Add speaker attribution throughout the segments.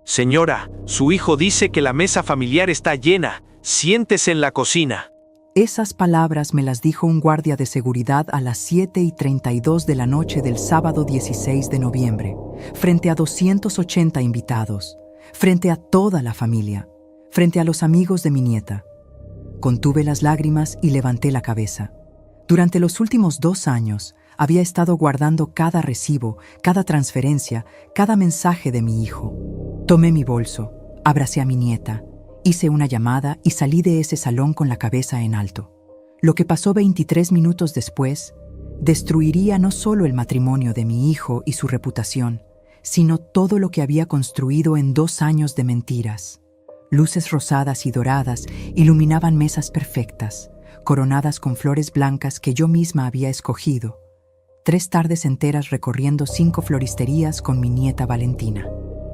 Speaker 1: Señora, su hijo dice que la mesa familiar está llena. Siéntese en la cocina.
Speaker 2: Esas palabras me las dijo un guardia de seguridad a las 7:32 de la noche del sábado 16 de noviembre, frente a 280 invitados, frente a toda la familia, frente a los amigos de mi nieta. Contuve las lágrimas y levanté la cabeza. Durante los últimos 2 años, había estado guardando cada recibo, cada transferencia, cada mensaje de mi hijo. Tomé mi bolso, abracé a mi nieta, hice una llamada y salí de ese salón con la cabeza en alto. Lo que pasó 23 minutos después destruiría no solo el matrimonio de mi hijo y su reputación, sino todo lo que había construido en 2 años de mentiras. Luces rosadas y doradas iluminaban mesas perfectas, coronadas con flores blancas que yo misma había escogido. 3 tardes enteras recorriendo 5 floristerías con mi nieta Valentina.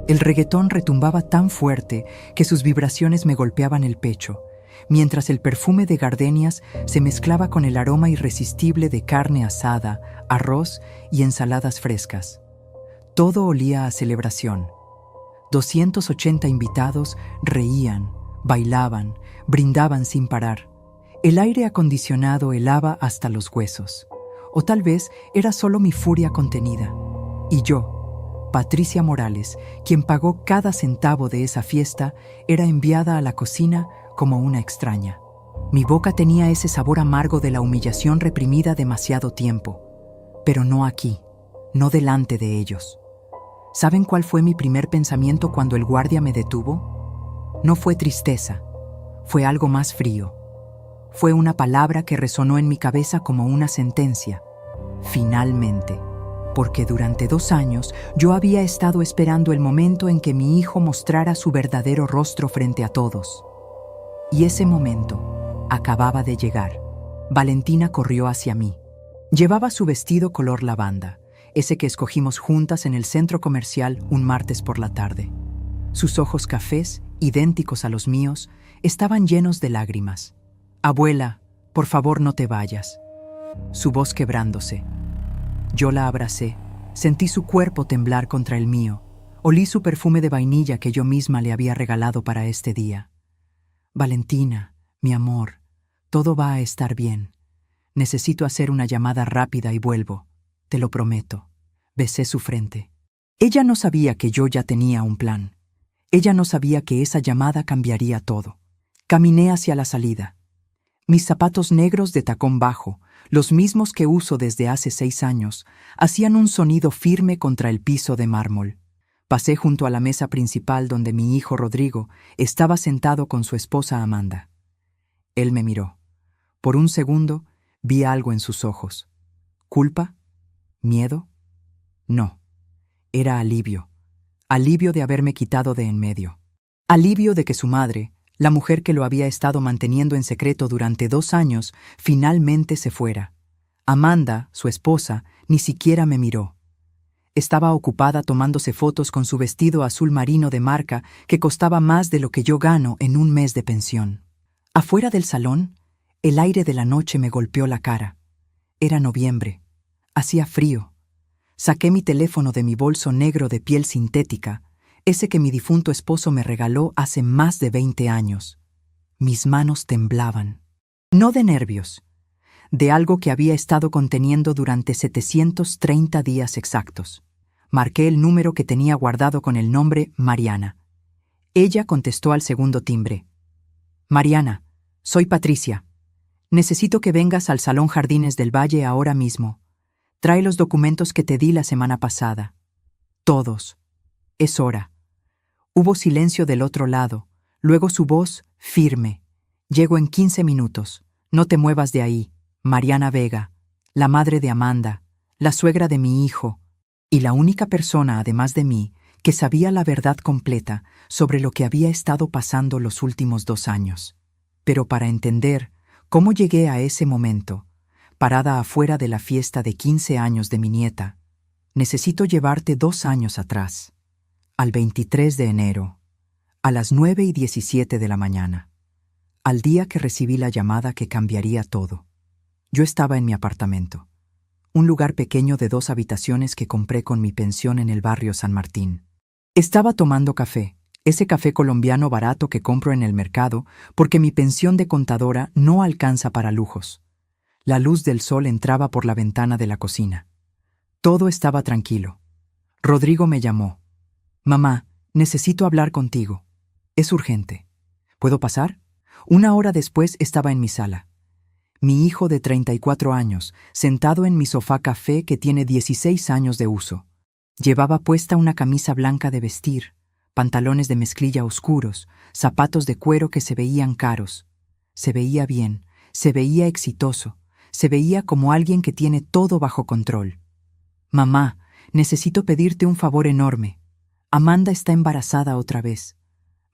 Speaker 2: El reggaetón retumbaba tan fuerte que sus vibraciones me golpeaban el pecho, mientras el perfume de gardenias se mezclaba con el aroma irresistible de carne asada, arroz y ensaladas frescas. Todo olía a celebración. 280 invitados reían, bailaban, brindaban sin parar. El aire acondicionado helaba hasta los huesos. O tal vez era solo mi furia contenida. Y yo, Patricia Morales, quien pagó cada centavo de esa fiesta, era enviada a la cocina como una extraña. Mi boca tenía ese sabor amargo de la humillación reprimida demasiado tiempo. Pero no aquí, no delante de ellos. ¿Saben cuál fue mi primer pensamiento cuando el guardia me detuvo? No fue tristeza, fue algo más frío. Fue una palabra que resonó en mi cabeza como una sentencia. Finalmente. Porque durante 2 años yo había estado esperando el momento en que mi hijo mostrara su verdadero rostro frente a todos. Y ese momento acababa de llegar. Valentina corrió hacia mí. Llevaba su vestido color lavanda, ese que escogimos juntas en el centro comercial un martes por la tarde. Sus ojos cafés, idénticos a los míos, estaban llenos de lágrimas. «Abuela, por favor no te vayas». Su voz quebrándose. Yo la abracé, sentí su cuerpo temblar contra el mío, olí su perfume de vainilla que yo misma le había regalado para este día. «Valentina, mi amor, todo va a estar bien. Necesito hacer una llamada rápida y vuelvo, te lo prometo». Besé su frente. Ella no sabía que yo ya tenía un plan. Ella no sabía que esa llamada cambiaría todo. Caminé hacia la salida. Mis zapatos negros de tacón bajo, los mismos que uso desde hace 6 años, hacían un sonido firme contra el piso de mármol. Pasé junto a la mesa principal donde mi hijo Rodrigo estaba sentado con su esposa Amanda. Él me miró. Por un segundo vi algo en sus ojos. ¿Culpa? ¿Miedo? No. Era alivio. Alivio de haberme quitado de en medio. Alivio de que su madre, la mujer que lo había estado manteniendo en secreto durante 2 años, finalmente se fuera. Amanda, su esposa, ni siquiera me miró. Estaba ocupada tomándose fotos con su vestido azul marino de marca que costaba más de lo que yo gano en un mes de pensión. Afuera del salón, el aire de la noche me golpeó la cara. Era noviembre. Hacía frío. Saqué mi teléfono de mi bolso negro de piel sintética, ese que mi difunto esposo me regaló hace más de 20 años. Mis manos temblaban. No de nervios, de algo que había estado conteniendo durante 730 días exactos. Marqué el número que tenía guardado con el nombre Mariana. Ella contestó al segundo timbre. «Mariana, soy Patricia. Necesito que vengas al Salón Jardines del Valle ahora mismo. Trae los documentos que te di la semana pasada. Todos. Es hora». Hubo silencio del otro lado, luego su voz firme. «Llego en 15 minutos. No te muevas de ahí. Mariana Vega, la madre de Amanda, la suegra de mi hijo, y la única persona, además de mí, que sabía la verdad completa sobre lo que había estado pasando los últimos 2 años. Pero para entender cómo llegué a ese momento, parada afuera de la fiesta de 15 años de mi nieta, necesito llevarte 2 años atrás, al 23 de enero, a las 9:17 de la mañana, al día que recibí la llamada que cambiaría todo. Yo estaba en mi apartamento, un lugar pequeño de 2 habitaciones que compré con mi pensión en el barrio San Martín. Estaba tomando café, Ese café colombiano barato que compro en el mercado porque mi pensión de contadora no alcanza para lujos. La luz del sol entraba por la ventana de la cocina. Todo estaba tranquilo. Rodrigo me llamó. Mamá, necesito hablar contigo. Es urgente. ¿Puedo pasar? 1 hora después estaba en mi sala. Mi hijo de 34 años, sentado en mi sofá café que tiene 16 años de uso. Llevaba puesta una camisa blanca de vestir, pantalones de mezclilla oscuros, zapatos de cuero que se veían caros. Se veía bien, se veía exitoso, se veía como alguien que tiene todo bajo control. Mamá, necesito pedirte un favor enorme. Amanda está embarazada otra vez.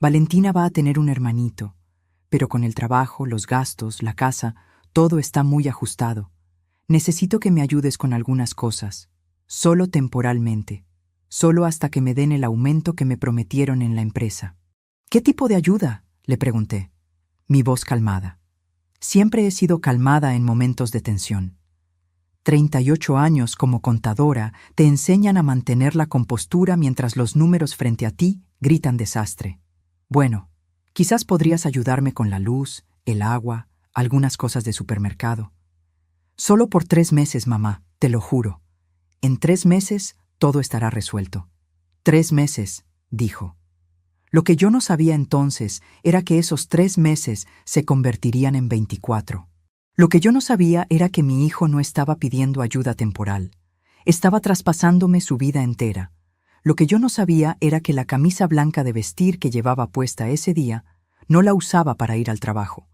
Speaker 2: Valentina va a tener un hermanito, pero con el trabajo, los gastos, la casa, todo está muy ajustado. Necesito que me ayudes con algunas cosas, solo temporalmente, solo hasta que me den el aumento que me prometieron en la empresa. ¿Qué tipo de ayuda?, le pregunté. Mi voz calmada. Siempre he sido calmada en momentos de tensión. 38 años como contadora te enseñan a mantener la compostura mientras los números frente a ti gritan desastre. Bueno, quizás podrías ayudarme con la luz, el agua, algunas cosas de supermercado. Solo por 3 meses, mamá, te lo juro. En 3 meses todo estará resuelto. 3 meses, dijo. Lo que yo no sabía entonces era que esos 3 meses se convertirían en 24. Lo que yo no sabía era que mi hijo no estaba pidiendo ayuda temporal. Estaba traspasándome su vida entera. Lo que yo no sabía era que la camisa blanca de vestir que llevaba puesta ese día no la usaba para ir al trabajo.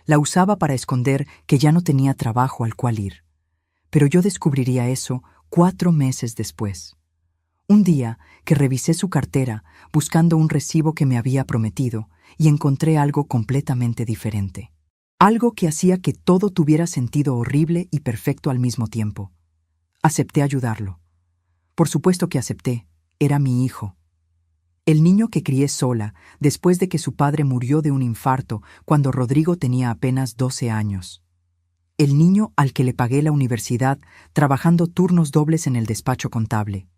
Speaker 2: La usaba para esconder que ya no tenía trabajo al cual ir. Pero yo descubriría eso 4 meses después. Un día que revisé su cartera buscando un recibo que me había prometido y encontré algo completamente diferente. Algo que hacía que todo tuviera sentido horrible y perfecto al mismo tiempo. Acepté ayudarlo. Por supuesto que acepté. Era mi hijo. El niño que crié sola después de que su padre murió de un infarto cuando Rodrigo tenía apenas 12 años. El niño al que le pagué la universidad trabajando turnos dobles en el despacho contable.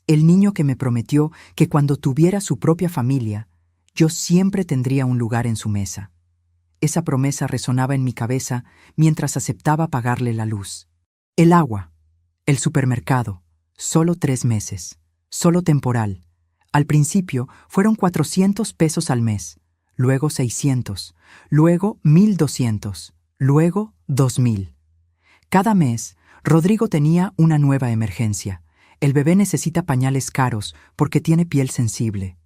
Speaker 2: El niño que me prometió que cuando tuviera su propia familia, yo siempre tendría un lugar en su mesa. Esa promesa resonaba en mi cabeza mientras aceptaba pagarle la luz. El agua, el supermercado, solo 3 meses, solo temporal. Al principio fueron 400 pesos al mes, luego 600, luego 1,200, luego 2,000. Cada mes, Rodrigo tenía una nueva emergencia. El bebé necesita pañales caros porque tiene piel sensible.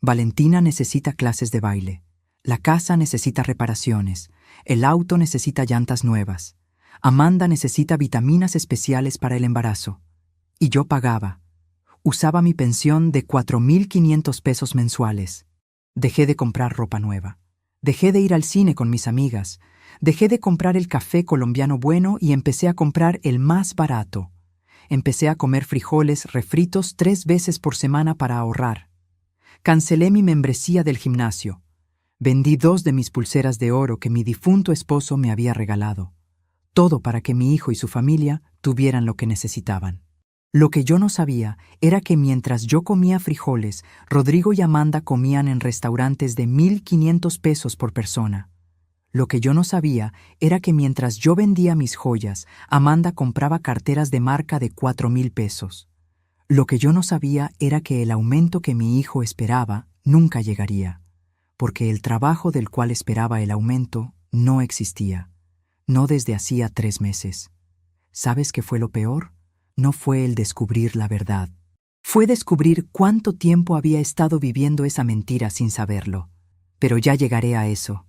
Speaker 2: Valentina necesita clases de baile. La casa necesita reparaciones. El auto necesita llantas nuevas. Amanda necesita vitaminas especiales para el embarazo. Y yo pagaba. Usaba mi pensión de 4,500 pesos mensuales. Dejé de comprar ropa nueva. Dejé de ir al cine con mis amigas. Dejé de comprar el café colombiano bueno y empecé a comprar el más barato. Empecé a comer frijoles refritos 3 veces por semana para ahorrar. Cancelé mi membresía del gimnasio. Vendí 2 de mis pulseras de oro que mi difunto esposo me había regalado. Todo para que mi hijo y su familia tuvieran lo que necesitaban. Lo que yo no sabía era que mientras yo comía frijoles, Rodrigo y Amanda comían en restaurantes de 1,500 pesos por persona. Lo que yo no sabía era que mientras yo vendía mis joyas, Amanda compraba carteras de marca de 4,000 pesos. Lo que yo no sabía era que el aumento que mi hijo esperaba nunca llegaría, porque el trabajo del cual esperaba el aumento no existía, no desde hacía 3 meses. ¿Sabes qué fue lo peor? No fue el descubrir la verdad. Fue descubrir cuánto tiempo había estado viviendo esa mentira sin saberlo. Pero ya llegaré a eso.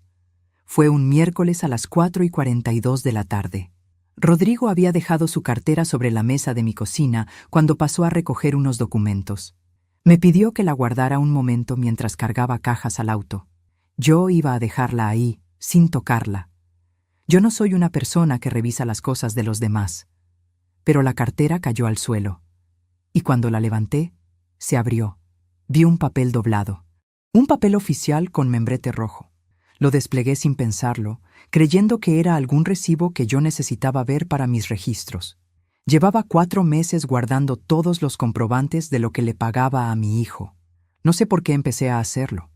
Speaker 2: Fue un miércoles a las 4:42 de la tarde. Rodrigo había dejado su cartera sobre la mesa de mi cocina cuando pasó a recoger unos documentos. Me pidió que la guardara un momento mientras cargaba cajas al auto. Yo iba a dejarla ahí, sin tocarla. Yo no soy una persona que revisa las cosas de los demás. Pero la cartera cayó al suelo. Y cuando la levanté, se abrió. Vi un papel doblado. Un papel oficial con membrete rojo. Lo desplegué sin pensarlo, creyendo que era algún recibo que yo necesitaba ver para mis registros. Llevaba 4 meses guardando todos los comprobantes de lo que le pagaba a mi hijo. No sé por qué empecé a hacerlo.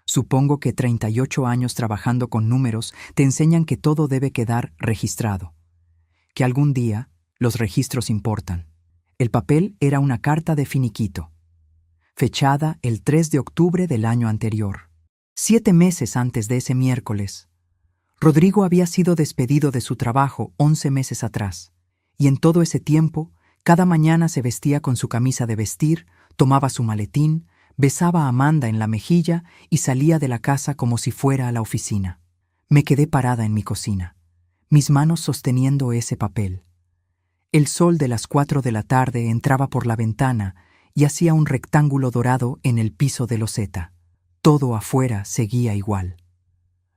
Speaker 2: Supongo que 38 años trabajando con números te enseñan que todo debe quedar registrado, que algún día los registros importan. El papel era una carta de finiquito, fechada el 3 de octubre del año anterior. 7 meses antes de ese miércoles, Rodrigo había sido despedido de su trabajo 11 meses atrás, y en todo ese tiempo, cada mañana se vestía con su camisa de vestir, tomaba su maletín, besaba a Amanda en la mejilla y salía de la casa como si fuera a la oficina. Me quedé parada en mi cocina, mis manos sosteniendo ese papel. El sol de las 4 de la tarde entraba por la ventana y hacía un rectángulo dorado en el piso de loseta. Todo afuera seguía igual.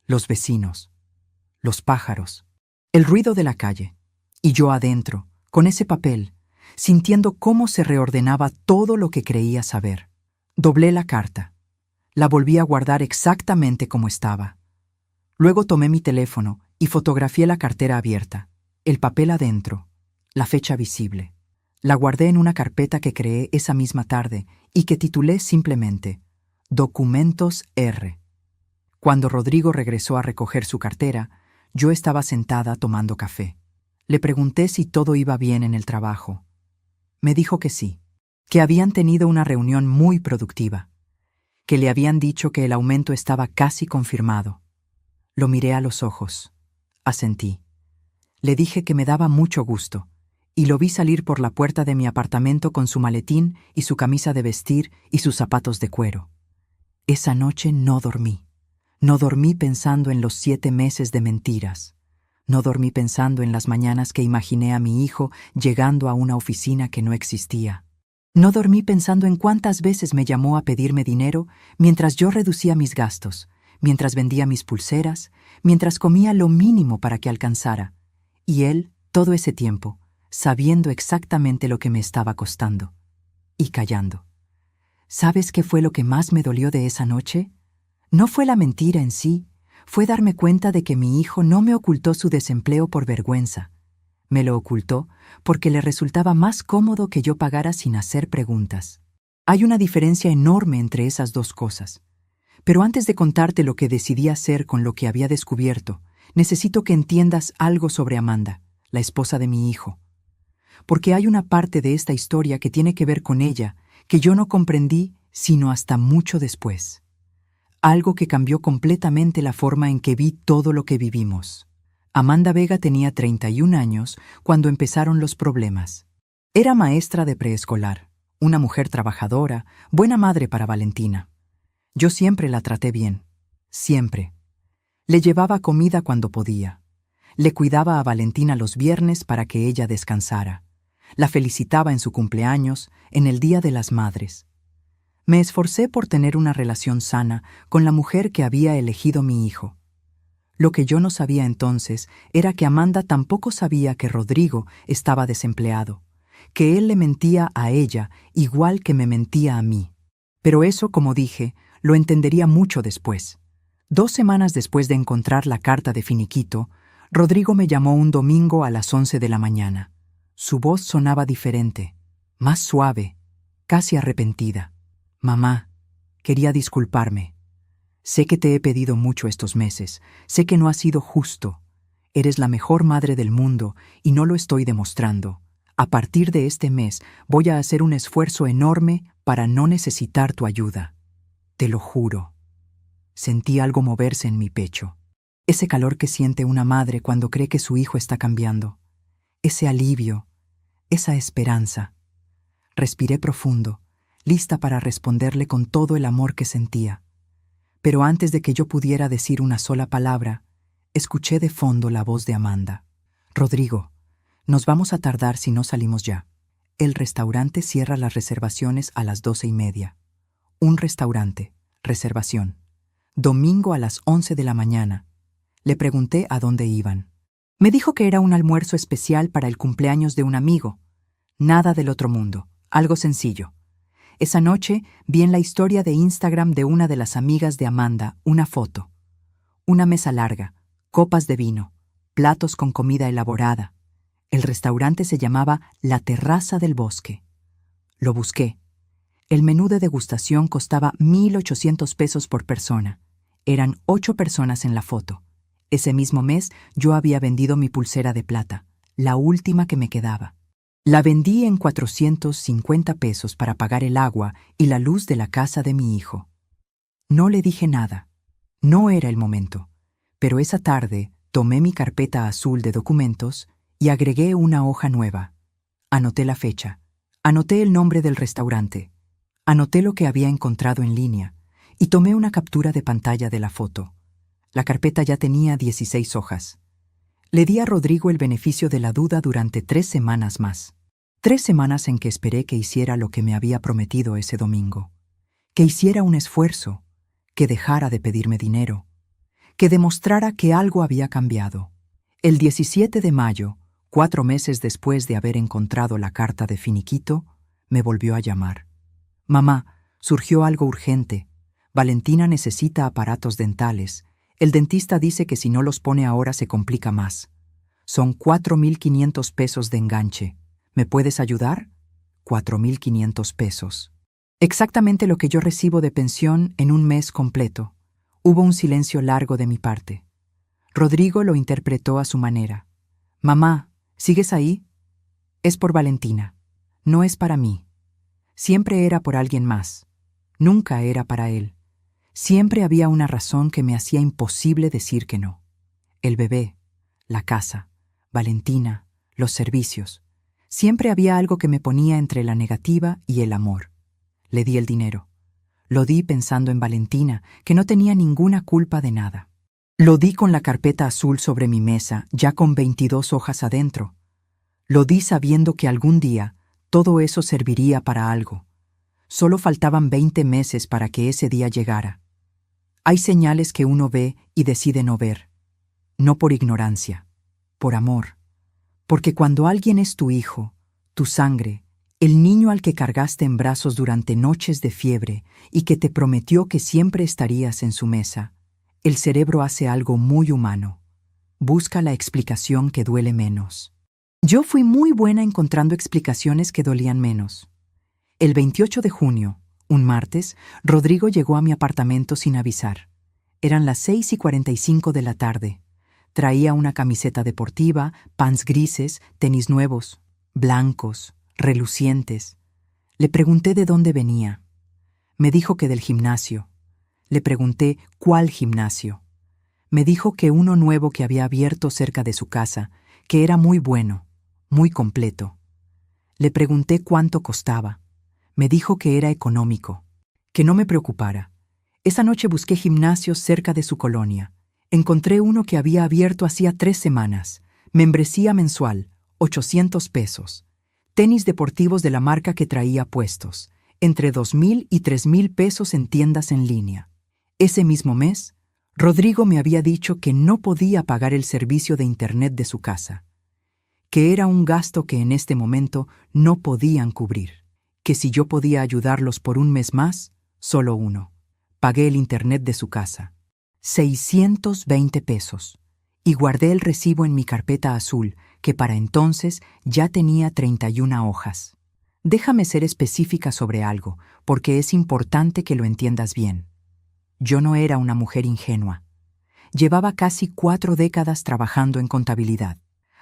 Speaker 2: Los vecinos, los pájaros, el ruido de la calle, y yo adentro, con ese papel, sintiendo cómo se reordenaba todo lo que creía saber. Doblé la carta. La volví a guardar exactamente como estaba. Luego tomé mi teléfono y fotografié la cartera abierta, el papel adentro, la fecha visible. La guardé en una carpeta que creé esa misma tarde y que titulé simplemente Documentos R. Cuando Rodrigo regresó a recoger su cartera, yo estaba sentada tomando café. Le pregunté si todo iba bien en el trabajo. Me dijo que sí, que habían tenido una reunión muy productiva, que le habían dicho que el aumento estaba casi confirmado. Lo miré a los ojos. Asentí. Le dije que me daba mucho gusto, y lo vi salir por la puerta de mi apartamento con su maletín y su camisa de vestir y sus zapatos de cuero. Esa noche no dormí. No dormí pensando en los 7 meses de mentiras. No dormí pensando en las mañanas que imaginé a mi hijo llegando a una oficina que no existía. No dormí pensando en cuántas veces me llamó a pedirme dinero mientras yo reducía mis gastos, mientras vendía mis pulseras, mientras comía lo mínimo para que alcanzara. Y él, todo ese tiempo, sabiendo exactamente lo que me estaba costando. Y callando. ¿Sabes qué fue lo que más me dolió de esa noche? No fue la mentira en sí, fue darme cuenta de que mi hijo no me ocultó su desempleo por vergüenza. Me lo ocultó porque le resultaba más cómodo que yo pagara sin hacer preguntas. Hay una diferencia enorme entre esas dos cosas. Pero antes de contarte lo que decidí hacer con lo que había descubierto, necesito que entiendas algo sobre Amanda, la esposa de mi hijo. Porque hay una parte de esta historia que tiene que ver con ella que yo no comprendí sino hasta mucho después. Algo que cambió completamente la forma en que vi todo lo que vivimos. Amanda Vega tenía 31 años cuando empezaron los problemas. Era maestra de preescolar, una mujer trabajadora, buena madre para Valentina. Yo siempre la traté bien, siempre. Le llevaba comida cuando podía. Le cuidaba a Valentina los viernes para que ella descansara. La felicitaba en su cumpleaños, en el Día de las Madres. Me esforcé por tener una relación sana con la mujer que había elegido mi hijo. Lo que yo no sabía entonces era que Amanda tampoco sabía que Rodrigo estaba desempleado, que él le mentía a ella igual que me mentía a mí. Pero eso, como dije, lo entendería mucho después. 2 semanas después de encontrar la carta de finiquito, Rodrigo me llamó un domingo a las 11 de la mañana. Su voz sonaba diferente, más suave, casi arrepentida. Mamá, quería disculparme. Sé que te he pedido mucho estos meses, sé que no ha sido justo. Eres la mejor madre del mundo y no lo estoy demostrando. A partir de este mes voy a hacer un esfuerzo enorme para no necesitar tu ayuda. Te lo juro. Sentí algo moverse en mi pecho. Ese calor que siente una madre cuando cree que su hijo está cambiando. Ese alivio, esa esperanza. Respiré profundo, lista para responderle con todo el amor que sentía. Pero antes de que yo pudiera decir una sola palabra, escuché de fondo la voz de Amanda. Rodrigo, nos vamos a tardar si no salimos ya. El restaurante cierra las reservaciones a las 12:30. Un restaurante, reservación. Domingo a las 11 de la mañana. Le pregunté a dónde iban. Me dijo que era un almuerzo especial para el cumpleaños de un amigo. Nada del otro mundo, algo sencillo. Esa noche vi en la historia de Instagram de una de las amigas de Amanda una foto. Una mesa larga, copas de vino, platos con comida elaborada. El restaurante se llamaba La Terraza del Bosque. Lo busqué. El menú de degustación costaba 1.800 pesos por persona. Eran 8 personas en la foto. Ese mismo mes yo había vendido mi pulsera de plata, la última que me quedaba. La vendí en 450 pesos para pagar el agua y la luz de la casa de mi hijo. No le dije nada. No era el momento. Pero esa tarde tomé mi carpeta azul de documentos y agregué una hoja nueva. Anoté la fecha. Anoté el nombre del restaurante. Anoté lo que había encontrado en línea y tomé una captura de pantalla de la foto. La carpeta ya tenía 16 hojas. Le di a Rodrigo el beneficio de la duda durante 3 semanas más. 3 semanas en que esperé que hiciera lo que me había prometido ese domingo. Que hiciera un esfuerzo, que dejara de pedirme dinero, que demostrara que algo había cambiado. El 17 de mayo, 4 meses después de haber encontrado la carta de finiquito, me volvió a llamar. Mamá, surgió algo urgente. Valentina necesita aparatos dentales. El dentista dice que si no los pone ahora se complica más. Son 4.500 pesos de enganche. ¿Me puedes ayudar? 4.500 pesos. Exactamente lo que yo recibo de pensión en un mes completo. Hubo un silencio largo de mi parte. Rodrigo lo interpretó a su manera. Mamá, ¿sigues ahí? Es por Valentina. No es para mí. Siempre era por alguien más. Nunca era para él. Siempre había una razón que me hacía imposible decir que no. El bebé, la casa, Valentina, los servicios. Siempre había algo que me ponía entre la negativa y el amor. Le di el dinero. Lo di pensando en Valentina, que no tenía ninguna culpa de nada. Lo di con la carpeta azul sobre mi mesa, ya con 22 hojas adentro. Lo di sabiendo que algún día todo eso serviría para algo. Solo faltaban 20 meses para que ese día llegara. Hay señales que uno ve y decide no ver. No por ignorancia, por amor. Porque cuando alguien es tu hijo, tu sangre, el niño al que cargaste en brazos durante noches de fiebre y que te prometió que siempre estarías en su mesa, el cerebro hace algo muy humano. Busca la explicación que duele menos. Yo fui muy buena encontrando explicaciones que dolían menos. El 28 de junio, un martes, Rodrigo llegó a mi apartamento sin avisar. Eran las 6:45 de la tarde. Traía una camiseta deportiva, pants grises, tenis nuevos, blancos, relucientes. Le pregunté de dónde venía. Me dijo que del gimnasio. Le pregunté cuál gimnasio. Me dijo que uno nuevo que había abierto cerca de su casa, que era muy bueno, muy completo. Le pregunté cuánto costaba. Me dijo que era económico, que no me preocupara. Esa noche busqué gimnasios cerca de su colonia. Encontré uno que había abierto hacía 3 semanas. Membresía mensual, 800 pesos. Tenis deportivos de la marca que traía puestos, entre 2.000 y 3.000 pesos en tiendas en línea. Ese mismo mes, Rodrigo me había dicho que no podía pagar el servicio de internet de su casa, que era un gasto que en este momento no podían cubrir, que si yo podía ayudarlos por un mes más, solo uno. Pagué el internet de su casa, 620 pesos, y guardé el recibo en mi carpeta azul, que para entonces ya tenía 31 hojas. Déjame ser específica sobre algo, porque es importante que lo entiendas bien. Yo no era una mujer ingenua. Llevaba casi 4 décadas trabajando en contabilidad.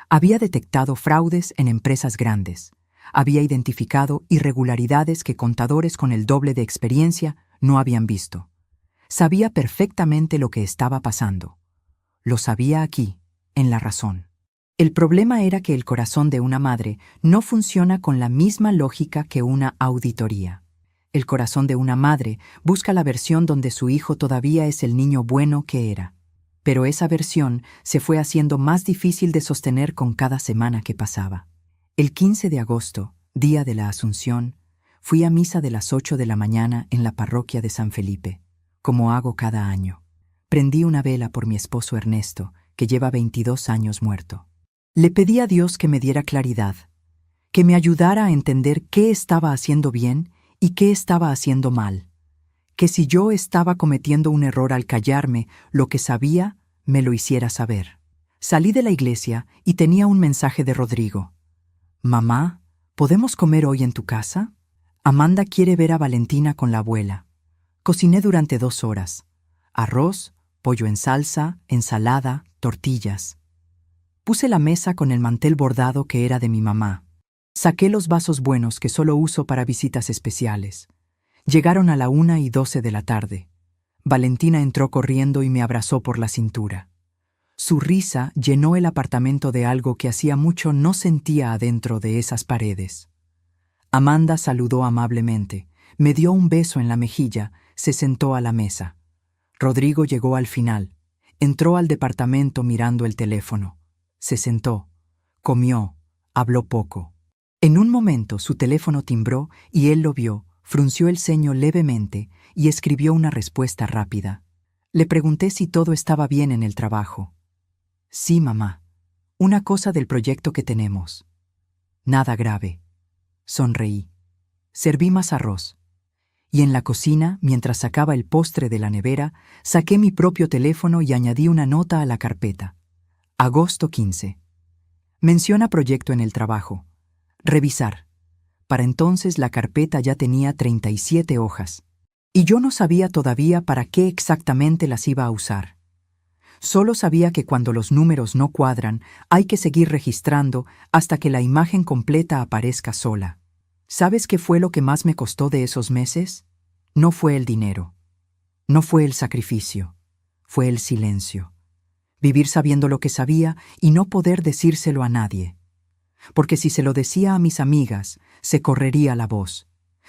Speaker 2: Había detectado fraudes en empresas grandes. Había identificado irregularidades que contadores con el doble de experiencia no habían visto. Sabía perfectamente lo que estaba pasando. Lo sabía aquí, en La Razón. El problema era que el corazón de una madre no funciona con la misma lógica que una auditoría. El corazón de una madre busca la versión donde su hijo todavía es el niño bueno que era. Pero esa versión se fue haciendo más difícil de sostener con cada semana que pasaba. El 15 de agosto, día de la Asunción, fui a misa de las 8 de la mañana en la parroquia de San Felipe, como hago cada año. Prendí una vela por mi esposo Ernesto, que lleva 22 años muerto. Le pedí a Dios que me diera claridad, que me ayudara a entender qué estaba haciendo bien y qué estaba haciendo mal, que si yo estaba cometiendo un error al callarme lo que sabía, me lo hiciera saber. Salí de la iglesia y tenía un mensaje de Rodrigo. «Mamá, ¿podemos comer hoy en tu casa? Amanda quiere ver a Valentina con la abuela. Cociné durante 2 horas. Arroz, pollo en salsa, ensalada, tortillas. Puse la mesa con el mantel bordado que era de mi mamá. Saqué los vasos buenos que solo uso para visitas especiales. Llegaron a la 1:12 de la tarde. Valentina entró corriendo y me abrazó por la cintura. Su risa llenó el apartamento de algo que hacía mucho no sentía adentro de esas paredes. Amanda saludó amablemente, me dio un beso en la mejilla, se sentó a la mesa. Rodrigo llegó al final. Entró al departamento mirando el teléfono. Se sentó, comió, habló poco. En un momento su teléfono timbró y él lo vio, frunció el ceño levemente y escribió una respuesta rápida. Le pregunté si todo estaba bien en el trabajo. Sí, mamá. Una cosa del proyecto que tenemos. Nada grave. Sonreí. Serví más arroz. Y en la cocina, mientras sacaba el postre de la nevera, saqué mi propio teléfono y añadí una nota a la carpeta. Agosto 15. Menciona proyecto en el trabajo. Revisar. Para entonces la carpeta ya tenía 37 hojas. Y yo no sabía todavía para qué exactamente las iba a usar. Solo sabía que cuando los números no cuadran, hay que seguir registrando hasta que la imagen completa aparezca sola. ¿Sabes qué fue lo que más me costó de esos meses? No fue el dinero. No fue el sacrificio. Fue el silencio. Vivir sabiendo lo que sabía y no poder decírselo a nadie. Porque si se lo decía a mis amigas, se correría la voz.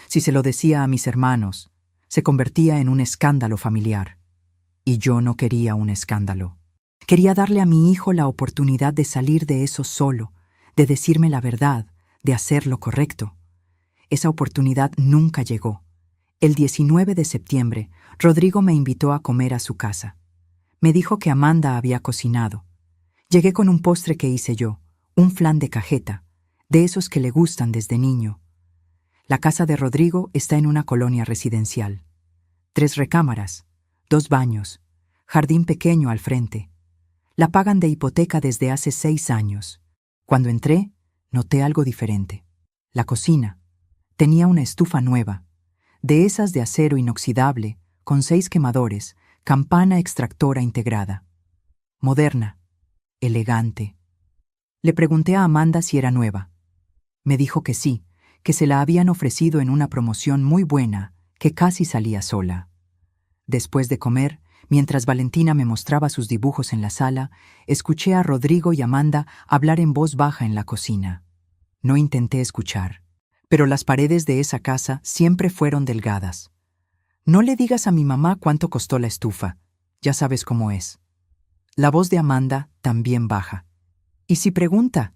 Speaker 2: Si se lo decía a mis hermanos, se convertía en un escándalo familiar. Y yo no quería un escándalo. Quería darle a mi hijo la oportunidad de salir de eso solo, de decirme la verdad, de hacer lo correcto. Esa oportunidad nunca llegó. El 19 de septiembre, Rodrigo me invitó a comer a su casa. Me dijo que Amanda había cocinado. Llegué con un postre que hice yo, un flan de cajeta, de esos que le gustan desde niño. La casa de Rodrigo está en una colonia residencial. 3 recámaras, 2 baños, jardín pequeño al frente. La pagan de hipoteca desde hace 6 años. Cuando entré, noté algo diferente. La cocina. Tenía una estufa nueva, de esas de acero inoxidable, con 6 quemadores, campana extractora integrada. Moderna, elegante. Le pregunté a Amanda si era nueva. Me dijo que sí, que se la habían ofrecido en una promoción muy buena, que casi salía sola. Después de comer, mientras Valentina me mostraba sus dibujos en la sala, escuché a Rodrigo y Amanda hablar en voz baja en la cocina. No intenté escuchar. Pero las paredes de esa casa siempre fueron delgadas. No le digas a mi mamá cuánto costó la estufa, ya sabes cómo es. La voz de Amanda también baja. Y si pregunta,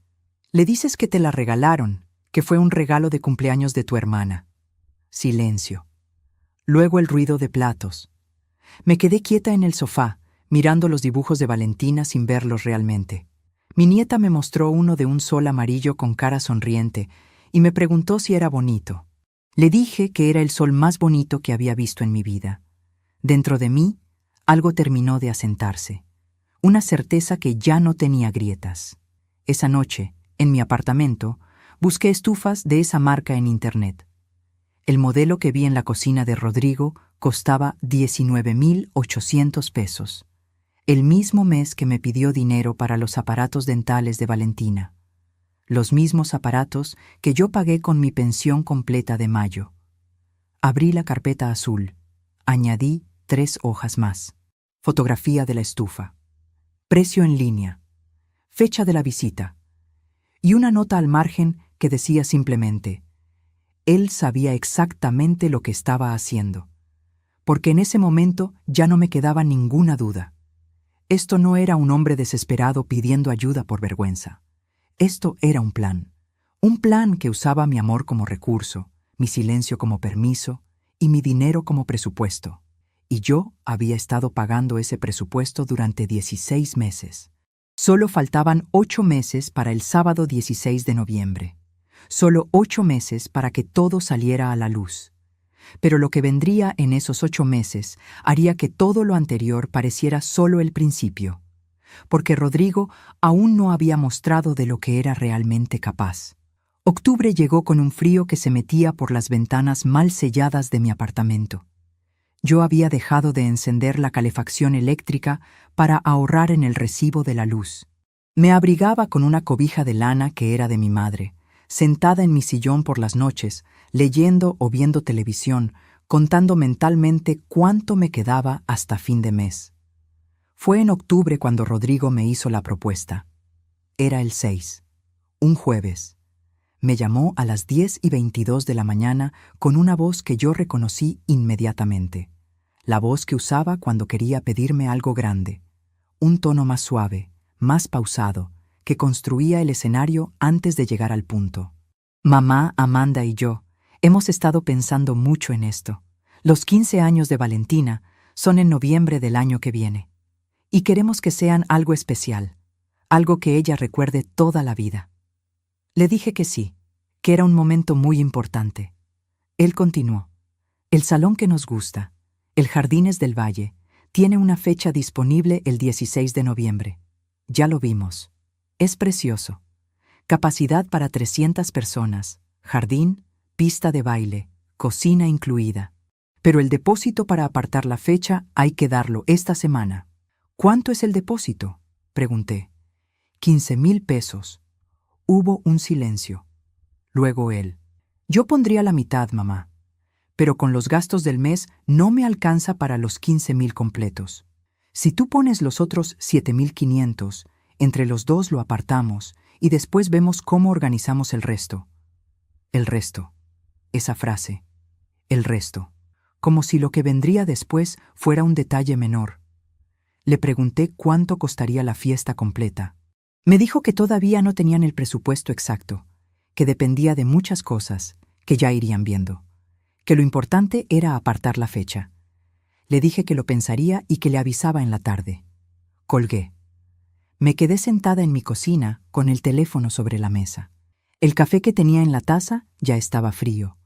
Speaker 2: le dices que te la regalaron, que fue un regalo de cumpleaños de tu hermana. Silencio. Luego el ruido de platos. Me quedé quieta en el sofá, mirando los dibujos de Valentina sin verlos realmente. Mi nieta me mostró uno de un sol amarillo con cara sonriente, y me preguntó si era bonito. Le dije que era el sol más bonito que había visto en mi vida. Dentro de mí, algo terminó de asentarse. Una certeza que ya no tenía grietas. Esa noche, en mi apartamento, busqué estufas de esa marca en internet. El modelo que vi en la cocina de Rodrigo costaba 19,800 pesos. El mismo mes que me pidió dinero para los aparatos dentales de Valentina. Los mismos aparatos que yo pagué con mi pensión completa de mayo. Abrí la carpeta azul. Añadí 3 hojas más. Fotografía de la estufa. Precio en línea. Fecha de la visita. Y una nota al margen que decía simplemente: él sabía exactamente lo que estaba haciendo. Porque en ese momento ya no me quedaba ninguna duda. Esto no era un hombre desesperado pidiendo ayuda por vergüenza. Esto era un plan que usaba mi amor como recurso, mi silencio como permiso y mi dinero como presupuesto. Y yo había estado pagando ese presupuesto durante 16 meses. Solo faltaban 8 meses para el sábado 16 de noviembre. Solo 8 meses para que todo saliera a la luz. Pero lo que vendría en esos 8 meses haría que todo lo anterior pareciera solo el principio. Porque Rodrigo aún no había mostrado de lo que era realmente capaz. Octubre llegó con un frío que se metía por las ventanas mal selladas de mi apartamento. Yo había dejado de encender la calefacción eléctrica para ahorrar en el recibo de la luz. Me abrigaba con una cobija de lana que era de mi madre, sentada en mi sillón por las noches, leyendo o viendo televisión, contando mentalmente cuánto me quedaba hasta fin de mes. Fue en octubre cuando Rodrigo me hizo la propuesta. Era el 6, un jueves. Me llamó a las 10:22 de la mañana con una voz que yo reconocí inmediatamente. La voz que usaba cuando quería pedirme algo grande. Un tono más suave, más pausado, que construía el escenario antes de llegar al punto. Mamá, Amanda y yo hemos estado pensando mucho en esto. Los 15 años de Valentina son en noviembre del año que viene. Y queremos que sean algo especial, algo que ella recuerde toda la vida. Le dije que sí, que era un momento muy importante. Él continuó. El salón que nos gusta, el Jardines del Valle, tiene una fecha disponible el 16 de noviembre. Ya lo vimos. Es precioso. Capacidad para 300 personas, jardín, pista de baile, cocina incluida. Pero el depósito para apartar la fecha hay que darlo esta semana. ¿Cuánto es el depósito?, pregunté. 15,000 pesos. Hubo un silencio. Luego él. Yo pondría la mitad, mamá. Pero con los gastos del mes no me alcanza para los 15,000 completos. Si tú pones los otros 7,500, entre los dos lo apartamos y después vemos cómo organizamos el resto. El resto. Esa frase. El resto. Como si lo que vendría después fuera un detalle menor. Le pregunté cuánto costaría la fiesta completa. Me dijo que todavía no tenían el presupuesto exacto, que dependía de muchas cosas, que ya irían viendo, que lo importante era apartar la fecha. Le dije que lo pensaría y que le avisaba en la tarde. Colgué. Me quedé sentada en mi cocina con el teléfono sobre la mesa. El café que tenía en la taza ya estaba frío.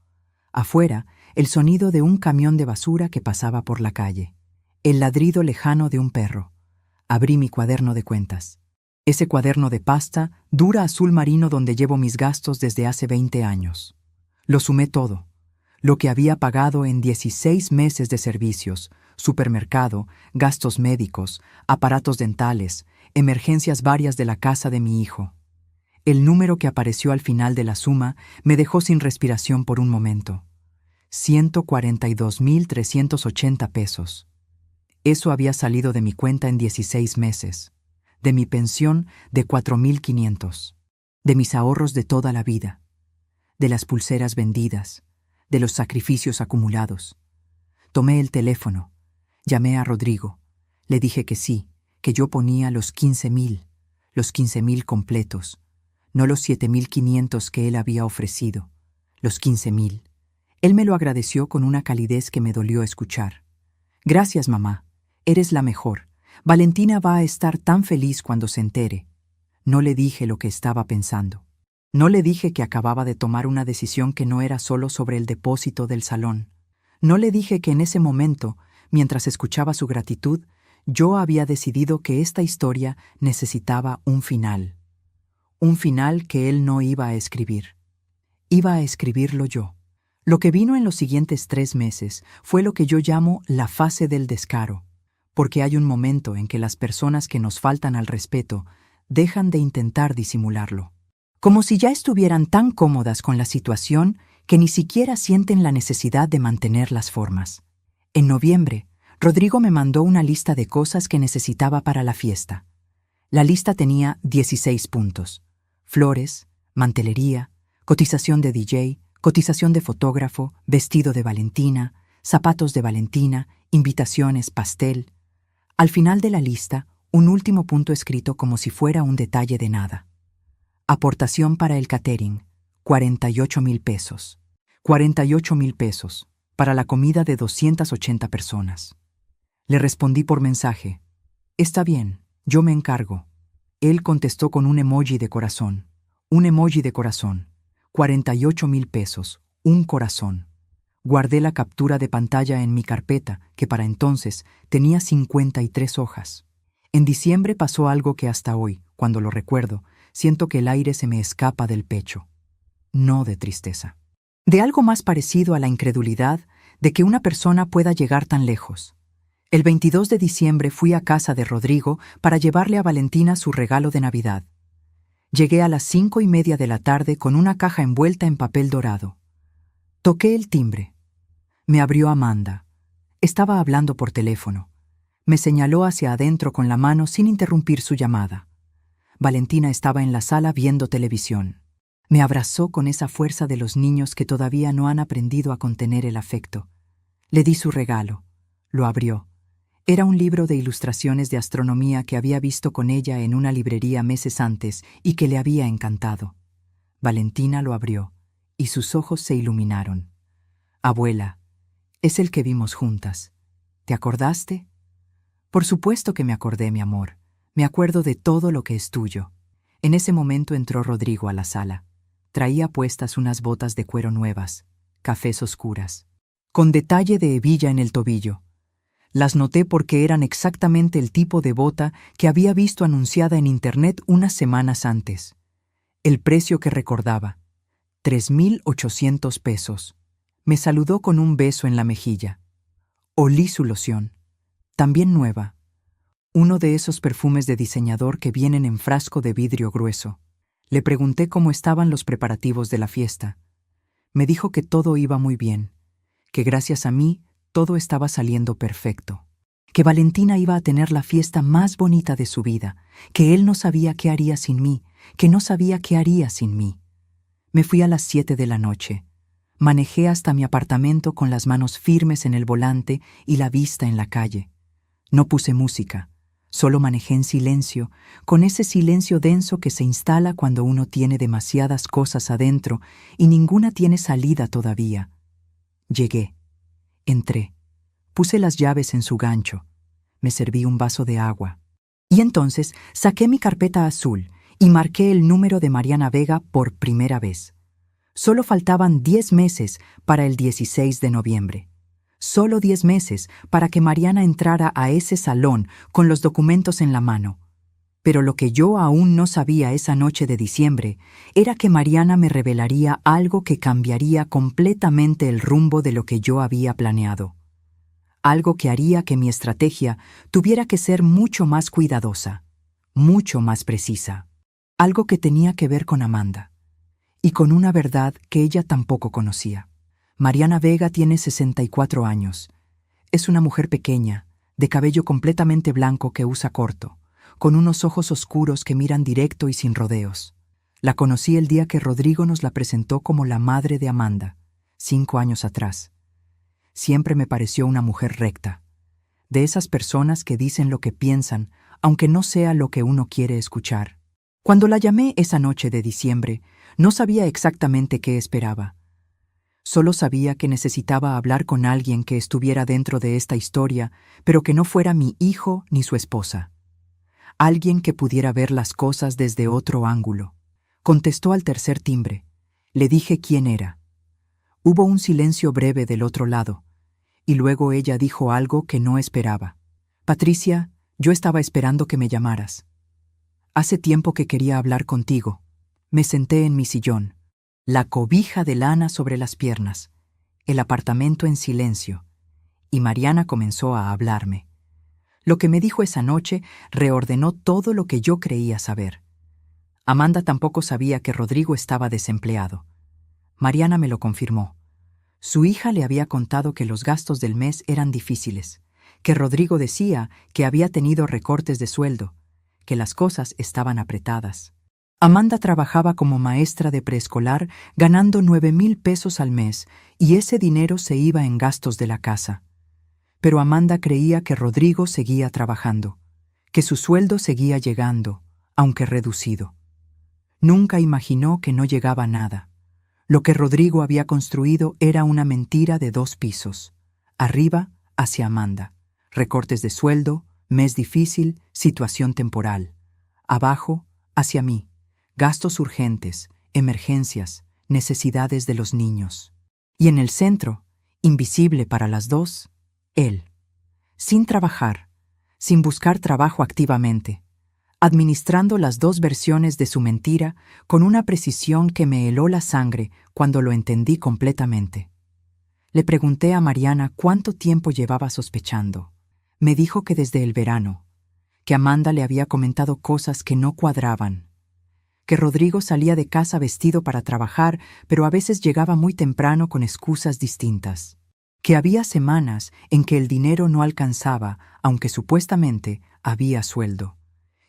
Speaker 2: Afuera, el sonido de un camión de basura que pasaba por la calle. El ladrido lejano de un perro. Abrí mi cuaderno de cuentas. Ese cuaderno de pasta, dura azul marino donde llevo mis gastos desde hace 20 años. Lo sumé todo. Lo que había pagado en 16 meses de servicios, supermercado, gastos médicos, aparatos dentales, emergencias varias de la casa de mi hijo. El número que apareció al final de la suma me dejó sin respiración por un momento. 142,380 pesos. Eso había salido de mi cuenta en 16 meses, de mi pensión de 4,500, de mis ahorros de toda la vida, de las pulseras vendidas, de los sacrificios acumulados. Tomé el teléfono, llamé a Rodrigo, le dije que sí, que yo ponía los 15,000 completos, no los 7,500 que él había ofrecido, los 15,000. Él me lo agradeció con una calidez que me dolió escuchar. Gracias, mamá. Eres la mejor. Valentina va a estar tan feliz cuando se entere. No le dije lo que estaba pensando. No le dije que acababa de tomar una decisión que no era solo sobre el depósito del salón. No le dije que en ese momento, mientras escuchaba su gratitud, yo había decidido que esta historia necesitaba un final. Un final que él no iba a escribir. Iba a escribirlo yo. Lo que vino en los siguientes 3 meses fue lo que yo llamo la fase del descaro, porque hay un momento en que las personas que nos faltan al respeto dejan de intentar disimularlo. Como si ya estuvieran tan cómodas con la situación que ni siquiera sienten la necesidad de mantener las formas. En noviembre, Rodrigo me mandó una lista de cosas que necesitaba para la fiesta. La lista tenía 16 puntos. Flores, mantelería, cotización de DJ, cotización de fotógrafo, vestido de Valentina, zapatos de Valentina, invitaciones, pastel. Al final de la lista, un último punto escrito como si fuera un detalle de nada. Aportación para el catering, 48,000 pesos. 48,000 pesos, para la comida de 280 personas. Le respondí por mensaje. Está bien, yo me encargo. Él contestó con un emoji de corazón. Un emoji de corazón. 48,000 pesos, un corazón. Guardé la captura de pantalla en mi carpeta, que para entonces tenía 53 hojas. En diciembre pasó algo que hasta hoy, cuando lo recuerdo, siento que el aire se me escapa del pecho. no de tristeza. De algo más parecido a la incredulidad de que una persona pueda llegar tan lejos. El 22 de diciembre fui a casa de Rodrigo para llevarle a Valentina su regalo de Navidad. Llegué a las 5:30 de la tarde con una caja envuelta en papel dorado. Toqué el timbre. Me abrió Amanda. Estaba hablando por teléfono. Me señaló hacia adentro con la mano sin interrumpir su llamada. Valentina estaba en la sala viendo televisión. Me abrazó con esa fuerza de los niños que todavía no han aprendido a contener el afecto. Le di su regalo. Lo abrió. Era un libro de ilustraciones de astronomía que había visto con ella en una librería meses antes y que le había encantado. Valentina lo abrió y sus ojos se iluminaron. «Abuela, es el que vimos juntas. ¿Te acordaste?» «Por supuesto que me acordé, mi amor. Me acuerdo de todo lo que es tuyo». En ese momento entró Rodrigo a la sala. Traía puestas unas botas de cuero nuevas, cafés oscuras, con detalle de hebilla en el tobillo. Las noté porque eran exactamente el tipo de bota que había visto anunciada en internet unas semanas antes. El precio que recordaba, 3,800 pesos. Me saludó con un beso en la mejilla. Olí su loción, también nueva. Uno de esos perfumes de diseñador que vienen en frasco de vidrio grueso. Le pregunté cómo estaban los preparativos de la fiesta. Me dijo que todo iba muy bien, que gracias a mí todo estaba saliendo perfecto, que Valentina iba a tener la fiesta más bonita de su vida, que él no sabía qué haría sin mí, que no sabía qué haría sin mí. Me fui a las 7 de la noche. Manejé hasta mi apartamento con las manos firmes en el volante y la vista en la calle. No puse música. Solo manejé en silencio, con ese silencio denso que se instala cuando uno tiene demasiadas cosas adentro y ninguna tiene salida todavía. Llegué. Entré. Puse las llaves en su gancho. Me serví un vaso de agua. Y entonces saqué mi carpeta azul y marqué el número de Mariana Vega por primera vez. Solo faltaban 10 meses para el 16 de noviembre. Solo 10 meses para que Mariana entrara a ese salón con los documentos en la mano. Pero lo que yo aún no sabía esa noche de diciembre era que Mariana me revelaría algo que cambiaría completamente el rumbo de lo que yo había planeado. Algo que haría que mi estrategia tuviera que ser mucho más cuidadosa, mucho más precisa. Algo que tenía que ver con Amanda. Y con una verdad que ella tampoco conocía. Mariana Vega tiene 64 años. Es una mujer pequeña, de cabello completamente blanco que usa corto, con unos ojos oscuros que miran directo y sin rodeos. La conocí el día que Rodrigo nos la presentó como la madre de Amanda, 5 años atrás. Siempre me pareció una mujer recta, de esas personas que dicen lo que piensan, aunque no sea lo que uno quiere escuchar. Cuando la llamé esa noche de diciembre, no sabía exactamente qué esperaba. Solo sabía que necesitaba hablar con alguien que estuviera dentro de esta historia, pero que no fuera mi hijo ni su esposa. Alguien que pudiera ver las cosas desde otro ángulo. Contestó al tercer timbre. Le dije quién era. Hubo un silencio breve del otro lado, y luego ella dijo algo que no esperaba. «Patricia, yo estaba esperando que me llamaras. Hace tiempo que quería hablar contigo». Me senté en mi sillón. La cobija de lana sobre las piernas, el apartamento en silencio, y Mariana comenzó a hablarme. Lo que me dijo esa noche reordenó todo lo que yo creía saber. Amanda tampoco sabía que Rodrigo estaba desempleado. Mariana me lo confirmó. Su hija le había contado que los gastos del mes eran difíciles, que Rodrigo decía que había tenido recortes de sueldo, que las cosas estaban apretadas. Amanda trabajaba como maestra de preescolar ganando 9,000 pesos al mes y ese dinero se iba en gastos de la casa. Pero Amanda creía que Rodrigo seguía trabajando, que su sueldo seguía llegando, aunque reducido. Nunca imaginó que no llegaba nada. Lo que Rodrigo había construido era una mentira de 2 pisos. Arriba, hacia Amanda. Recortes de sueldo, mes difícil, situación temporal. Abajo, hacia mí. Gastos urgentes, emergencias, necesidades de los niños. Y en el centro, invisible para las dos, él. Sin trabajar, sin buscar trabajo activamente. administrando las dos versiones de su mentira con una precisión que me heló la sangre cuando lo entendí completamente. Le pregunté a Mariana cuánto tiempo llevaba sospechando. Me dijo que desde el verano, que Amanda le había comentado cosas que no cuadraban, que Rodrigo salía de casa vestido para trabajar, pero a veces llegaba muy temprano con excusas distintas, que había semanas en que el dinero no alcanzaba, aunque supuestamente había sueldo,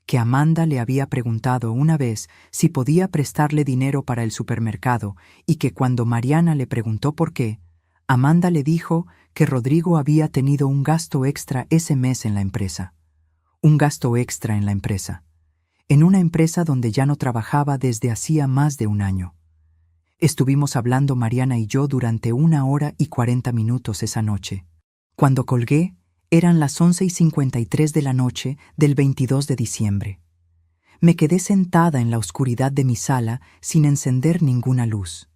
Speaker 2: que Amanda le había preguntado una vez si podía prestarle dinero para el supermercado y que cuando Mariana le preguntó por qué, Amanda le dijo que Rodrigo había tenido un gasto extra ese mes en la empresa. Un gasto extra en la empresa. En una empresa donde ya no trabajaba desde hacía más de un año. Estuvimos hablando Mariana y yo durante 1 hora y 40 minutos esa noche. Cuando colgué, eran las 11:53 de la noche del 22 de diciembre. Me quedé sentada en la oscuridad de mi sala sin encender ninguna luz.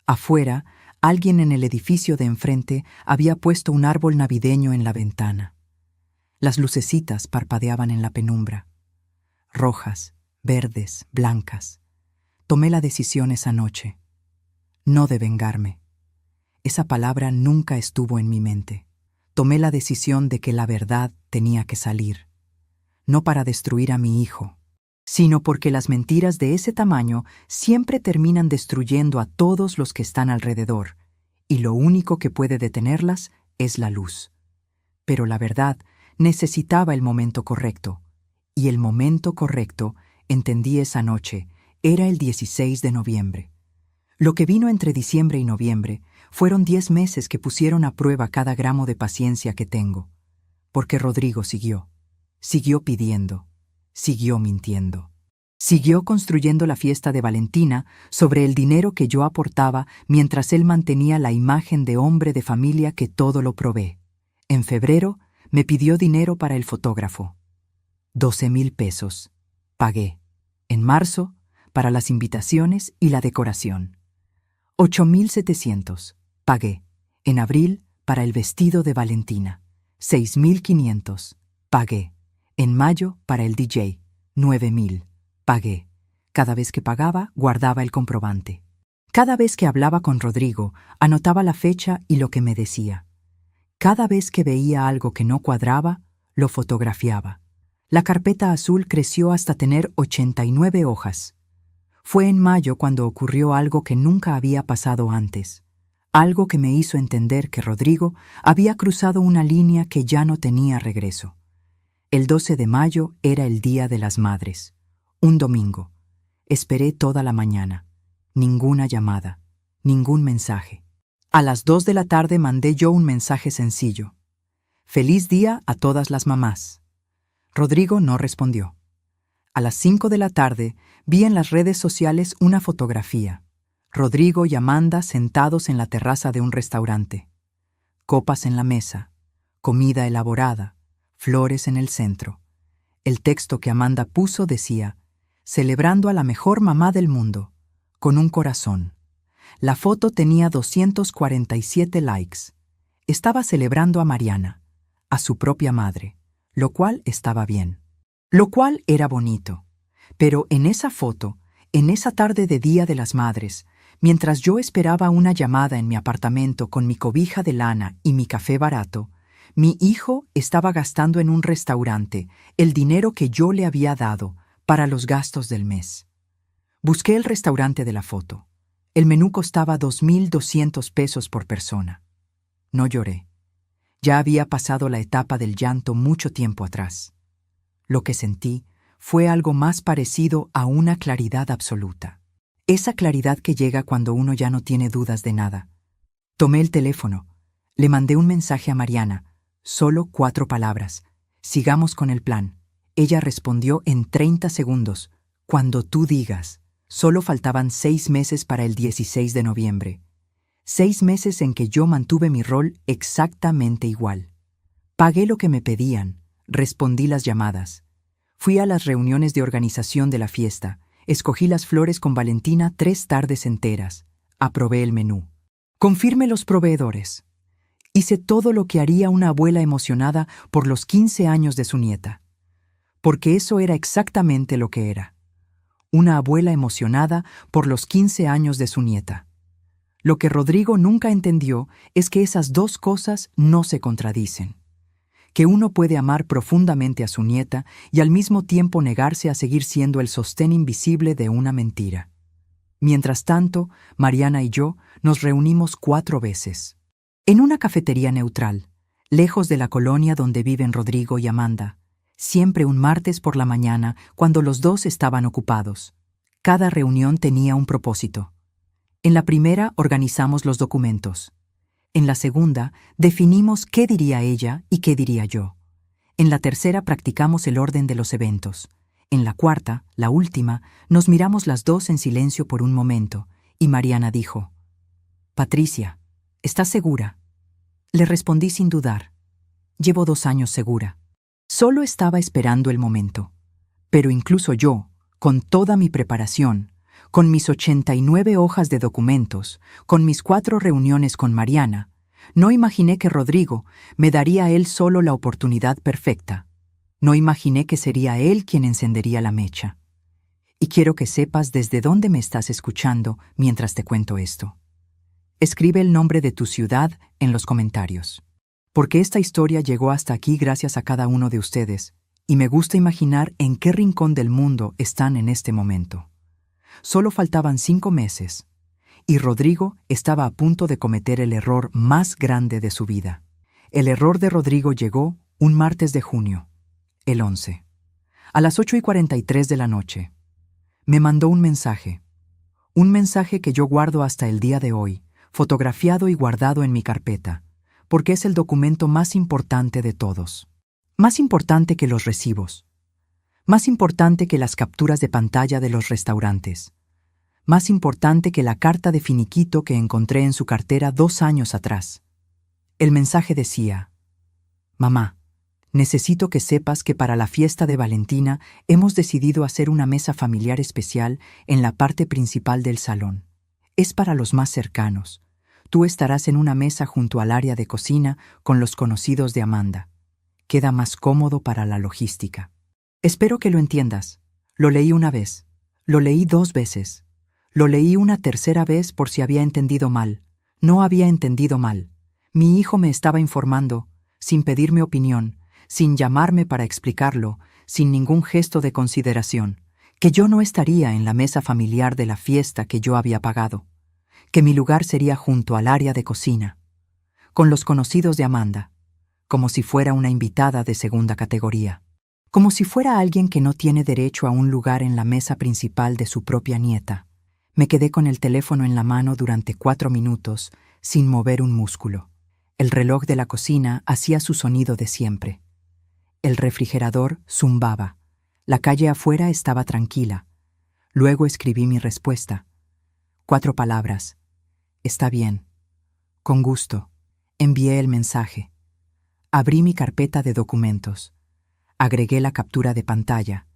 Speaker 2: Afuera, alguien en el edificio de enfrente había puesto un árbol navideño en la ventana. Las lucecitas parpadeaban en la penumbra. Rojas, verdes, blancas. Tomé la decisión esa noche. No de vengarme. Esa palabra nunca estuvo en mi mente. Tomé la decisión de que la verdad tenía que salir. No para destruir a mi hijo, sino porque las mentiras de ese tamaño siempre terminan destruyendo a todos los que están alrededor, y lo único que puede detenerlas es la luz. Pero la verdad necesitaba el momento correcto, y el momento correcto, entendí esa noche, era el 16 de noviembre. Lo que vino entre diciembre y noviembre fueron 10 meses que pusieron a prueba cada gramo de paciencia que tengo, porque Rodrigo siguió pidiendo, siguió mintiendo. Siguió construyendo la fiesta de Valentina sobre el dinero que yo aportaba mientras él mantenía la imagen de hombre de familia que todo lo provee. En febrero me pidió dinero para el fotógrafo. 12,000 pesos. Pagué. En marzo, para las invitaciones y la decoración. 8,700. Pagué. En abril, para el vestido de Valentina. 6,500. Pagué. En mayo, para el DJ. 9,000. Pagué. Cada vez que pagaba, guardaba el comprobante. Cada vez que hablaba con Rodrigo, anotaba la fecha y lo que me decía. Cada vez que veía algo que no cuadraba, lo fotografiaba. La carpeta azul creció hasta tener 89 hojas. Fue en mayo cuando ocurrió algo que nunca había pasado antes. Algo que me hizo entender que Rodrigo había cruzado una línea que ya no tenía regreso. El 12 de mayo era el Día de las Madres. Un domingo. Esperé toda la mañana. Ninguna llamada. Ningún mensaje. A las 2 de la tarde mandé yo un mensaje sencillo. Feliz día a todas las mamás. Rodrigo no respondió. A las 5 de la tarde vi en las redes sociales una fotografía. Rodrigo y Amanda sentados en la terraza de un restaurante. Copas en la mesa, comida elaborada, flores en el centro. El texto que Amanda puso decía, celebrando a la mejor mamá del mundo, con un corazón. La foto tenía 247 likes. Estaba celebrando a Mariana, a su propia madre, lo cual estaba bien. Lo cual era bonito. Pero en esa foto, en esa tarde de Día de las Madres, mientras yo esperaba una llamada en mi apartamento con mi cobija de lana y mi café barato, mi hijo estaba gastando en un restaurante el dinero que yo le había dado para los gastos del mes. Busqué el restaurante de la foto. El menú costaba 2,200 pesos por persona. No lloré. Ya había pasado la etapa del llanto mucho tiempo atrás. Lo que sentí fue algo más parecido a una claridad absoluta. Esa claridad que llega cuando uno ya no tiene dudas de nada. Tomé el teléfono. Le mandé un mensaje a Mariana. Solo 4 palabras. Sigamos con el plan. Ella respondió en 30 segundos. Cuando tú digas. Solo faltaban 6 meses para el 16 de noviembre. 6 meses en que yo mantuve mi rol exactamente igual. Pagué lo que me pedían. Respondí las llamadas. Fui a las reuniones de organización de la fiesta. Escogí las flores con Valentina 3 tardes enteras. Aprobé el menú. Confirmé los proveedores. Hice todo lo que haría una abuela emocionada por los 15 años de su nieta. porque eso era exactamente lo que era. Una abuela emocionada por los 15 años de su nieta. Lo que Rodrigo nunca entendió es que esas dos cosas no se contradicen. Que uno puede amar profundamente a su nieta y al mismo tiempo negarse a seguir siendo el sostén invisible de una mentira. Mientras tanto, Mariana y yo nos reunimos 4 veces. En una cafetería neutral, lejos de la colonia donde viven Rodrigo y Amanda, siempre un martes por la mañana cuando los dos estaban ocupados. Cada reunión tenía un propósito. En la primera organizamos los documentos. En la segunda definimos qué diría ella y qué diría yo. En la tercera practicamos el orden de los eventos. En la cuarta, la última, nos miramos las dos en silencio por un momento y Mariana dijo: «Patricia, ¿estás segura?». Le respondí sin dudar: «Llevo 2 años segura». Solo estaba esperando el momento. Pero incluso yo, con toda mi preparación, con mis 89 hojas de documentos, con mis 4 reuniones con Mariana, no imaginé que Rodrigo me daría a él solo la oportunidad perfecta. No imaginé que sería él quien encendería la mecha. Y quiero que sepas desde dónde me estás escuchando mientras te cuento esto. Escribe el nombre de tu ciudad en los comentarios. Porque esta historia llegó hasta aquí gracias a cada uno de ustedes, y me gusta imaginar en qué rincón del mundo están en este momento. Solo faltaban 5 meses, y Rodrigo estaba a punto de cometer el error más grande de su vida. El error de Rodrigo llegó un martes de junio, el 11. A las 8:43 de la noche. Me mandó un mensaje que yo guardo hasta el día de hoy, fotografiado y guardado en mi carpeta, porque es el documento más importante de todos. Más importante que los recibos. Más importante que las capturas de pantalla de los restaurantes. Más importante que la carta de finiquito que encontré en su cartera 2 años atrás. El mensaje decía: «Mamá, necesito que sepas que para la fiesta de Valentina hemos decidido hacer una mesa familiar especial en la parte principal del salón. Es para los más cercanos. Tú estarás en una mesa junto al área de cocina con los conocidos de Amanda. Queda más cómodo para la logística. Espero que lo entiendas. Lo leí una vez. Lo leí 2 veces. Lo leí una tercera vez por si había entendido mal. No había entendido mal. Mi hijo me estaba informando, sin pedir mi opinión, sin llamarme para explicarlo, sin ningún gesto de consideración, que yo no estaría en la mesa familiar de la fiesta que yo había pagado, que mi lugar sería junto al área de cocina, con los conocidos de Amanda, como si fuera una invitada de segunda categoría, como si fuera alguien que no tiene derecho a un lugar en la mesa principal de su propia nieta. Me quedé con el teléfono en la mano durante 4 minutos, sin mover un músculo. El reloj de la cocina hacía su sonido de siempre. El refrigerador zumbaba. La calle afuera estaba tranquila. Luego escribí mi respuesta. 4 palabras. Está bien. Con gusto. Envié el mensaje. Abrí mi carpeta de documentos. Agregué la captura de pantalla.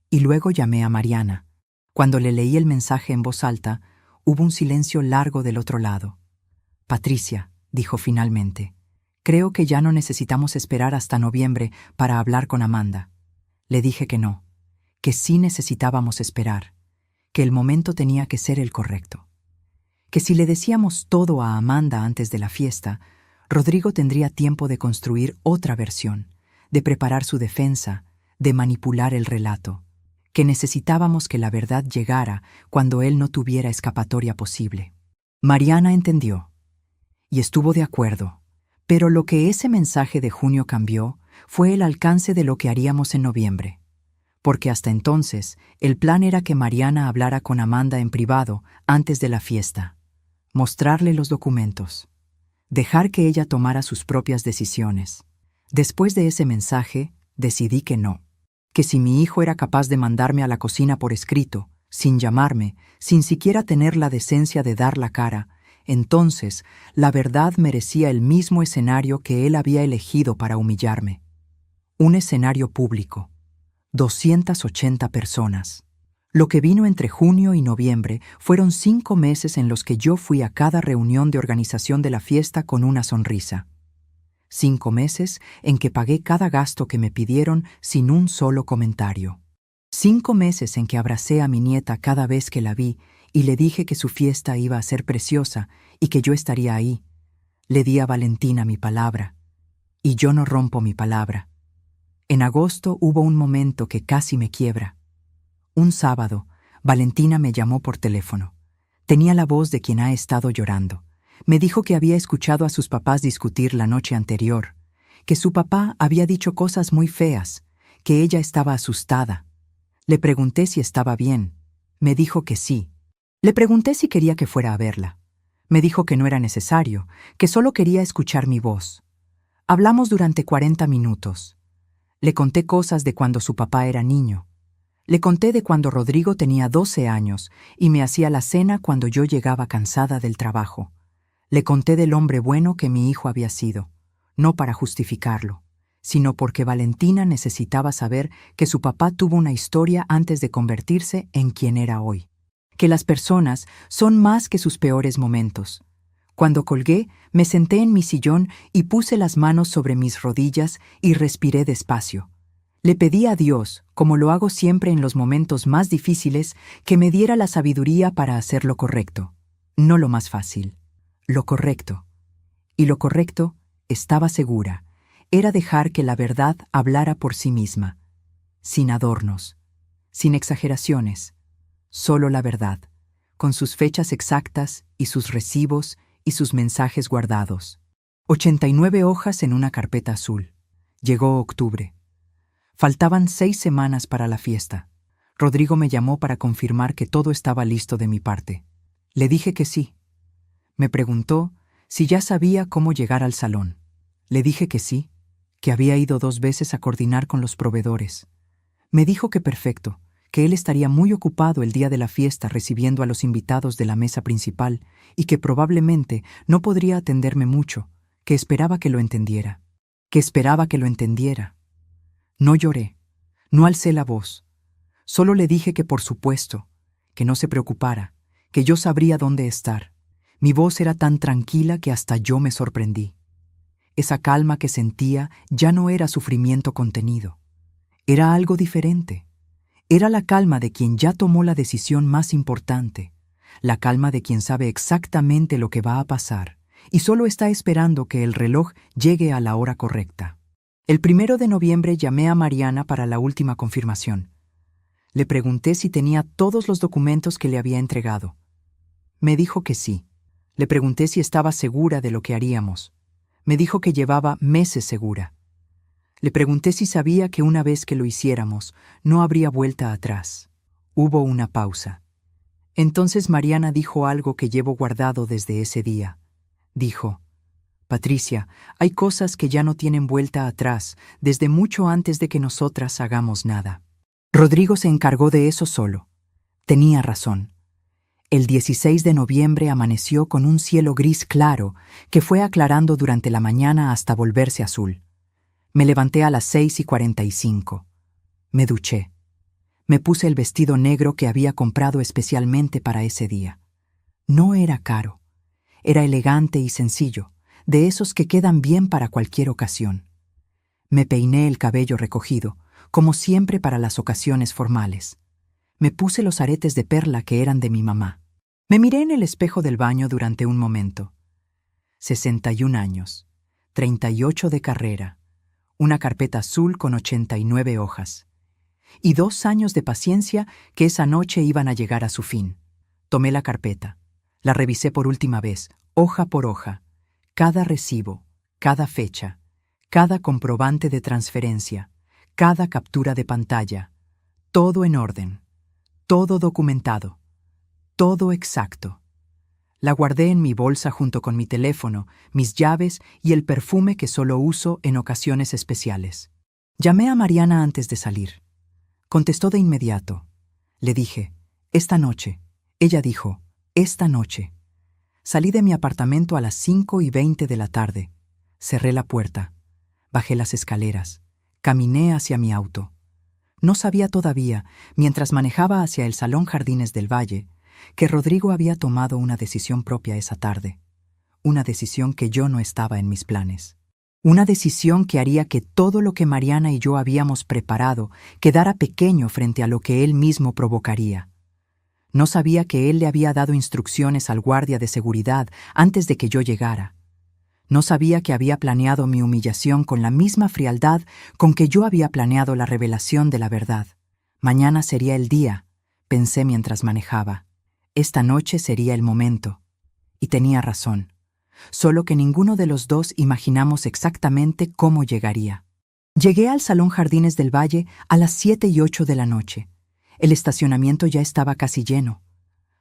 Speaker 2: Y luego llamé a Mariana. Cuando le leí el mensaje en voz alta, hubo un silencio largo del otro lado. «Patricia», dijo finalmente, «creo que ya no necesitamos esperar hasta noviembre para hablar con Amanda». Le dije que no, que sí necesitábamos esperar, que el momento tenía que ser el correcto. Que si le decíamos todo a Amanda antes de la fiesta, Rodrigo tendría tiempo de construir otra versión, de preparar su defensa, de manipular el relato. Que necesitábamos que la verdad llegara cuando él no tuviera escapatoria posible. Mariana entendió y estuvo de acuerdo, pero lo que ese mensaje de junio cambió fue el alcance de lo que haríamos en noviembre, porque hasta entonces el plan era que Mariana hablara con Amanda en privado antes de la fiesta, mostrarle los documentos, dejar que ella tomara sus propias decisiones. Después de ese mensaje, decidí que no. Que si mi hijo era capaz de mandarme a la cocina por escrito, sin llamarme, sin siquiera tener la decencia de dar la cara, entonces la verdad merecía el mismo escenario que él había elegido para humillarme. Un escenario público. 280 personas. Lo que vino entre junio y noviembre fueron 5 meses en los que yo fui a cada reunión de organización de la fiesta con una sonrisa. 5 meses en que pagué cada gasto que me pidieron sin un solo comentario. 5 meses en que abracé a mi nieta cada vez que la vi y le dije que su fiesta iba a ser preciosa y que yo estaría ahí. Le di a Valentina mi palabra. Y yo no rompo mi palabra. En agosto hubo un momento que casi me quiebra. Un sábado, Valentina me llamó por teléfono. Tenía la voz de quien ha estado llorando. Me dijo que había escuchado a sus papás discutir la noche anterior, que su papá había dicho cosas muy feas, que ella estaba asustada. Le pregunté si estaba bien. Me dijo que sí. Le pregunté si quería que fuera a verla. Me dijo que no era necesario, que solo quería escuchar mi voz. Hablamos durante 40 minutos. Le conté cosas de cuando su papá era niño. Le conté de cuando Rodrigo tenía 12 años y me hacía la cena cuando yo llegaba cansada del trabajo. Le conté del hombre bueno que mi hijo había sido, no para justificarlo, sino porque Valentina necesitaba saber que su papá tuvo una historia antes de convertirse en quien era hoy. Que las personas son más que sus peores momentos. Cuando colgué, me senté en mi sillón y puse las manos sobre mis rodillas y respiré despacio. Le pedí a Dios, como lo hago siempre en los momentos más difíciles, que me diera la sabiduría para hacer lo correcto, no lo más fácil. Lo correcto. Y lo correcto, estaba segura, era dejar que la verdad hablara por sí misma, sin adornos, sin exageraciones, solo la verdad, con sus fechas exactas y sus recibos y sus mensajes guardados. 89 hojas en una carpeta azul. Llegó octubre. Faltaban 6 semanas para la fiesta. Rodrigo me llamó para confirmar que todo estaba listo de mi parte. Le dije que sí. Me preguntó si ya sabía cómo llegar al salón. Le dije que sí, que había ido 2 veces a coordinar con los proveedores. Me dijo que perfecto, que él estaría muy ocupado el día de la fiesta recibiendo a los invitados de la mesa principal y que probablemente no podría atenderme mucho, que esperaba que lo entendiera. No lloré, no alcé la voz. Solo le dije que por supuesto, que no se preocupara, que yo sabría dónde estar. Mi voz era tan tranquila que hasta yo me sorprendí. Esa calma que sentía ya no era sufrimiento contenido. Era algo diferente. Era la calma de quien ya tomó la decisión más importante, la calma de quien sabe exactamente lo que va a pasar y solo está esperando que el reloj llegue a la hora correcta. El 1 de noviembre llamé a Mariana para la última confirmación. Le pregunté si tenía todos los documentos que le había entregado. Me dijo que sí. Le pregunté si estaba segura de lo que haríamos. Me dijo que llevaba meses segura. Le pregunté si sabía que una vez que lo hiciéramos, no habría vuelta atrás. Hubo una pausa. Entonces Mariana dijo algo que llevo guardado desde ese día. Dijo: Patricia, hay cosas que ya no tienen vuelta atrás desde mucho antes de que nosotras hagamos nada. Rodrigo se encargó de eso solo. Tenía razón. El 16 de noviembre amaneció con un cielo gris claro que fue aclarando durante la mañana hasta volverse azul. Me levanté a las 6:45. Me duché. Me puse el vestido negro que había comprado especialmente para ese día. No era caro. Era elegante y sencillo, de esos que quedan bien para cualquier ocasión. Me peiné el cabello recogido, como siempre para las ocasiones formales. Me puse los aretes de perla que eran de mi mamá. Me miré en el espejo del baño durante un momento. 61 años, 38 de carrera, una carpeta azul con 89 hojas. Y 2 años de paciencia que esa noche iban a llegar a su fin. Tomé la carpeta, la revisé por última vez, hoja por hoja, cada recibo, cada fecha, cada comprobante de transferencia, cada captura de pantalla, todo en orden, todo documentado, todo exacto. La guardé en mi bolsa junto con mi teléfono, mis llaves y el perfume que solo uso en ocasiones especiales. Llamé a Mariana antes de salir. Contestó de inmediato. Le dije: esta noche. Ella dijo: esta noche. Salí de mi apartamento a las 5:20 de la tarde. Cerré la puerta. Bajé las escaleras. Caminé hacia mi auto. No sabía todavía, mientras manejaba hacia el Salón Jardines del Valle, que Rodrigo había tomado una decisión propia esa tarde. Una decisión que yo no estaba en mis planes. Una decisión que haría que todo lo que Mariana y yo habíamos preparado quedara pequeño frente a lo que él mismo provocaría. No sabía que él le había dado instrucciones al guardia de seguridad antes de que yo llegara. No sabía que había planeado mi humillación con la misma frialdad con que yo había planeado la revelación de la verdad. Mañana sería el día, pensé mientras manejaba. Esta noche sería el momento. Y tenía razón. Solo que ninguno de los dos imaginamos exactamente cómo llegaría. Llegué al Salón Jardines del Valle a las 7:08 de la noche. El estacionamiento ya estaba casi lleno.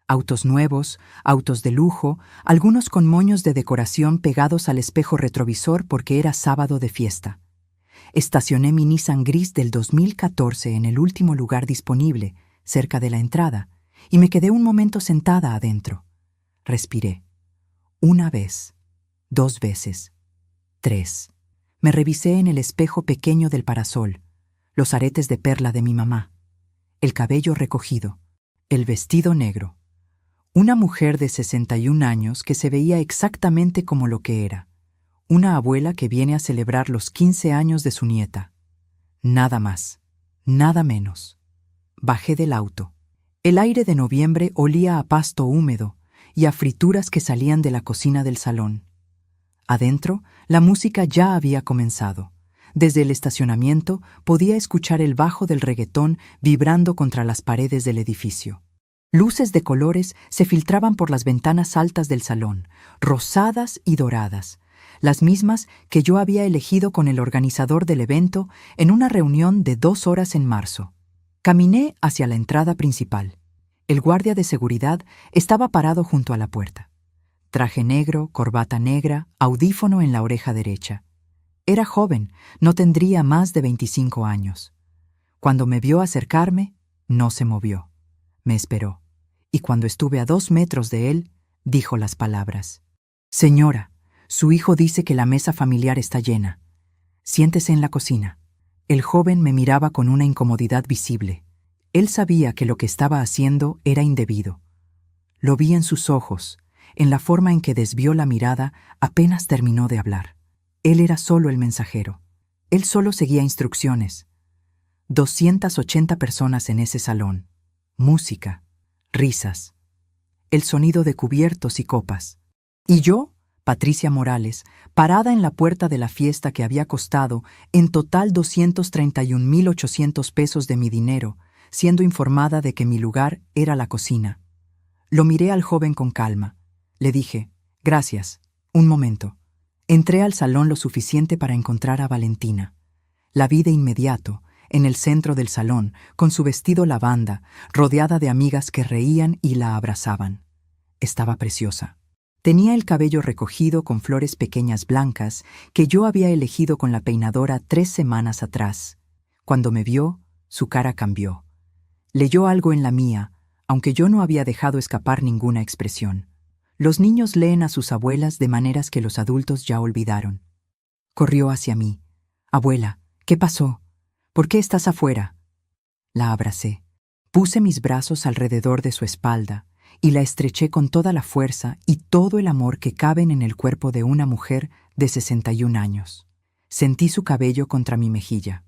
Speaker 2: Autos nuevos, autos de lujo, algunos con moños de decoración pegados al espejo retrovisor porque era sábado de fiesta. Estacioné mi Nissan gris del 2014 en el último lugar disponible, cerca de la entrada, y me quedé un momento sentada adentro. Respiré. Una vez, 2 veces, 3. Me revisé en el espejo pequeño del parasol, los aretes de perla de mi mamá, el cabello recogido, el vestido negro. Una mujer de 61 años que se veía exactamente como lo que era. Una abuela que viene a celebrar los 15 años de su nieta. Nada más, nada menos. Bajé del auto. El aire de noviembre olía a pasto húmedo y a frituras que salían de la cocina del salón. Adentro, la música ya había comenzado. Desde el estacionamiento podía escuchar el bajo del reggaetón vibrando contra las paredes del edificio. Luces de colores se filtraban por las ventanas altas del salón, rosadas y doradas, las mismas que yo había elegido con el organizador del evento en una reunión de 2 horas en marzo. Caminé hacia la entrada principal. El guardia de seguridad estaba parado junto a la puerta. Traje negro, corbata negra, audífono en la oreja derecha. Era joven, no tendría más de 25 años. Cuando me vio acercarme, no se movió. Me esperó, y cuando estuve a 2 metros de él, dijo las palabras: «Señora, su hijo dice que la mesa familiar está llena. Siéntese en la cocina». El joven me miraba con una incomodidad visible. Él sabía que lo que estaba haciendo era indebido. Lo vi en sus ojos, en la forma en que desvió la mirada apenas terminó de hablar. Él era solo el mensajero. Él solo seguía instrucciones. 280 personas en ese salón. Música, risas, el sonido de cubiertos y copas. Y yo, Patricia Morales, parada en la puerta de la fiesta que había costado en total 231,800 pesos de mi dinero, siendo informada de que mi lugar era la cocina. Lo miré al joven con calma. Le dije: «Gracias. Un momento». Entré al salón lo suficiente para encontrar a Valentina. La vi de inmediato, en el centro del salón, con su vestido lavanda, rodeada de amigas que reían y la abrazaban. Estaba preciosa. Tenía el cabello recogido con flores pequeñas blancas que yo había elegido con la peinadora 3 semanas atrás. Cuando me vio, su cara cambió. Leyó algo en la mía, aunque yo no había dejado escapar ninguna expresión. Los niños leen a sus abuelas de maneras que los adultos ya olvidaron. Corrió hacia mí. «Abuela, ¿qué pasó? ¿Por qué estás afuera?» La abracé. Puse mis brazos alrededor de su espalda y la estreché con toda la fuerza y todo el amor que caben en el cuerpo de una mujer de 61 años. Sentí su cabello contra mi mejilla.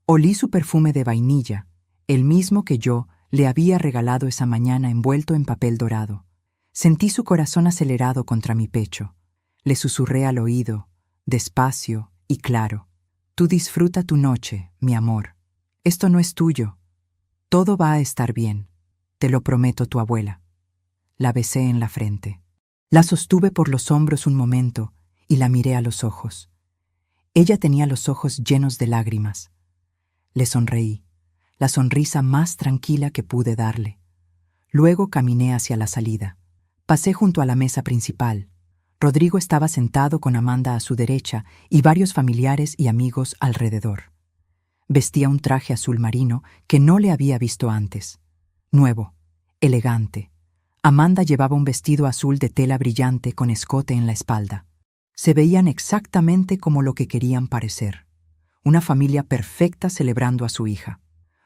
Speaker 2: Olí su perfume de vainilla, el mismo que yo le había regalado esa mañana envuelto en papel dorado. Sentí su corazón acelerado contra mi pecho. Le susurré al oído, despacio y claro: «Tú disfruta tu noche, mi amor. Esto no es tuyo. Todo va a estar bien. Te lo prometo, tu abuela». La besé en la frente. La sostuve por los hombros un momento y la miré a los ojos. Ella tenía los ojos llenos de lágrimas. Le sonreí, la sonrisa más tranquila que pude darle. Luego caminé hacia la salida. Pasé junto a la mesa principal. Rodrigo estaba sentado con Amanda a su derecha y varios familiares y amigos alrededor. Vestía un traje azul marino que no le había visto antes. Nuevo, elegante. Amanda llevaba un vestido azul de tela brillante con escote en la espalda. Se veían exactamente como lo que querían parecer. Una familia perfecta celebrando a su hija.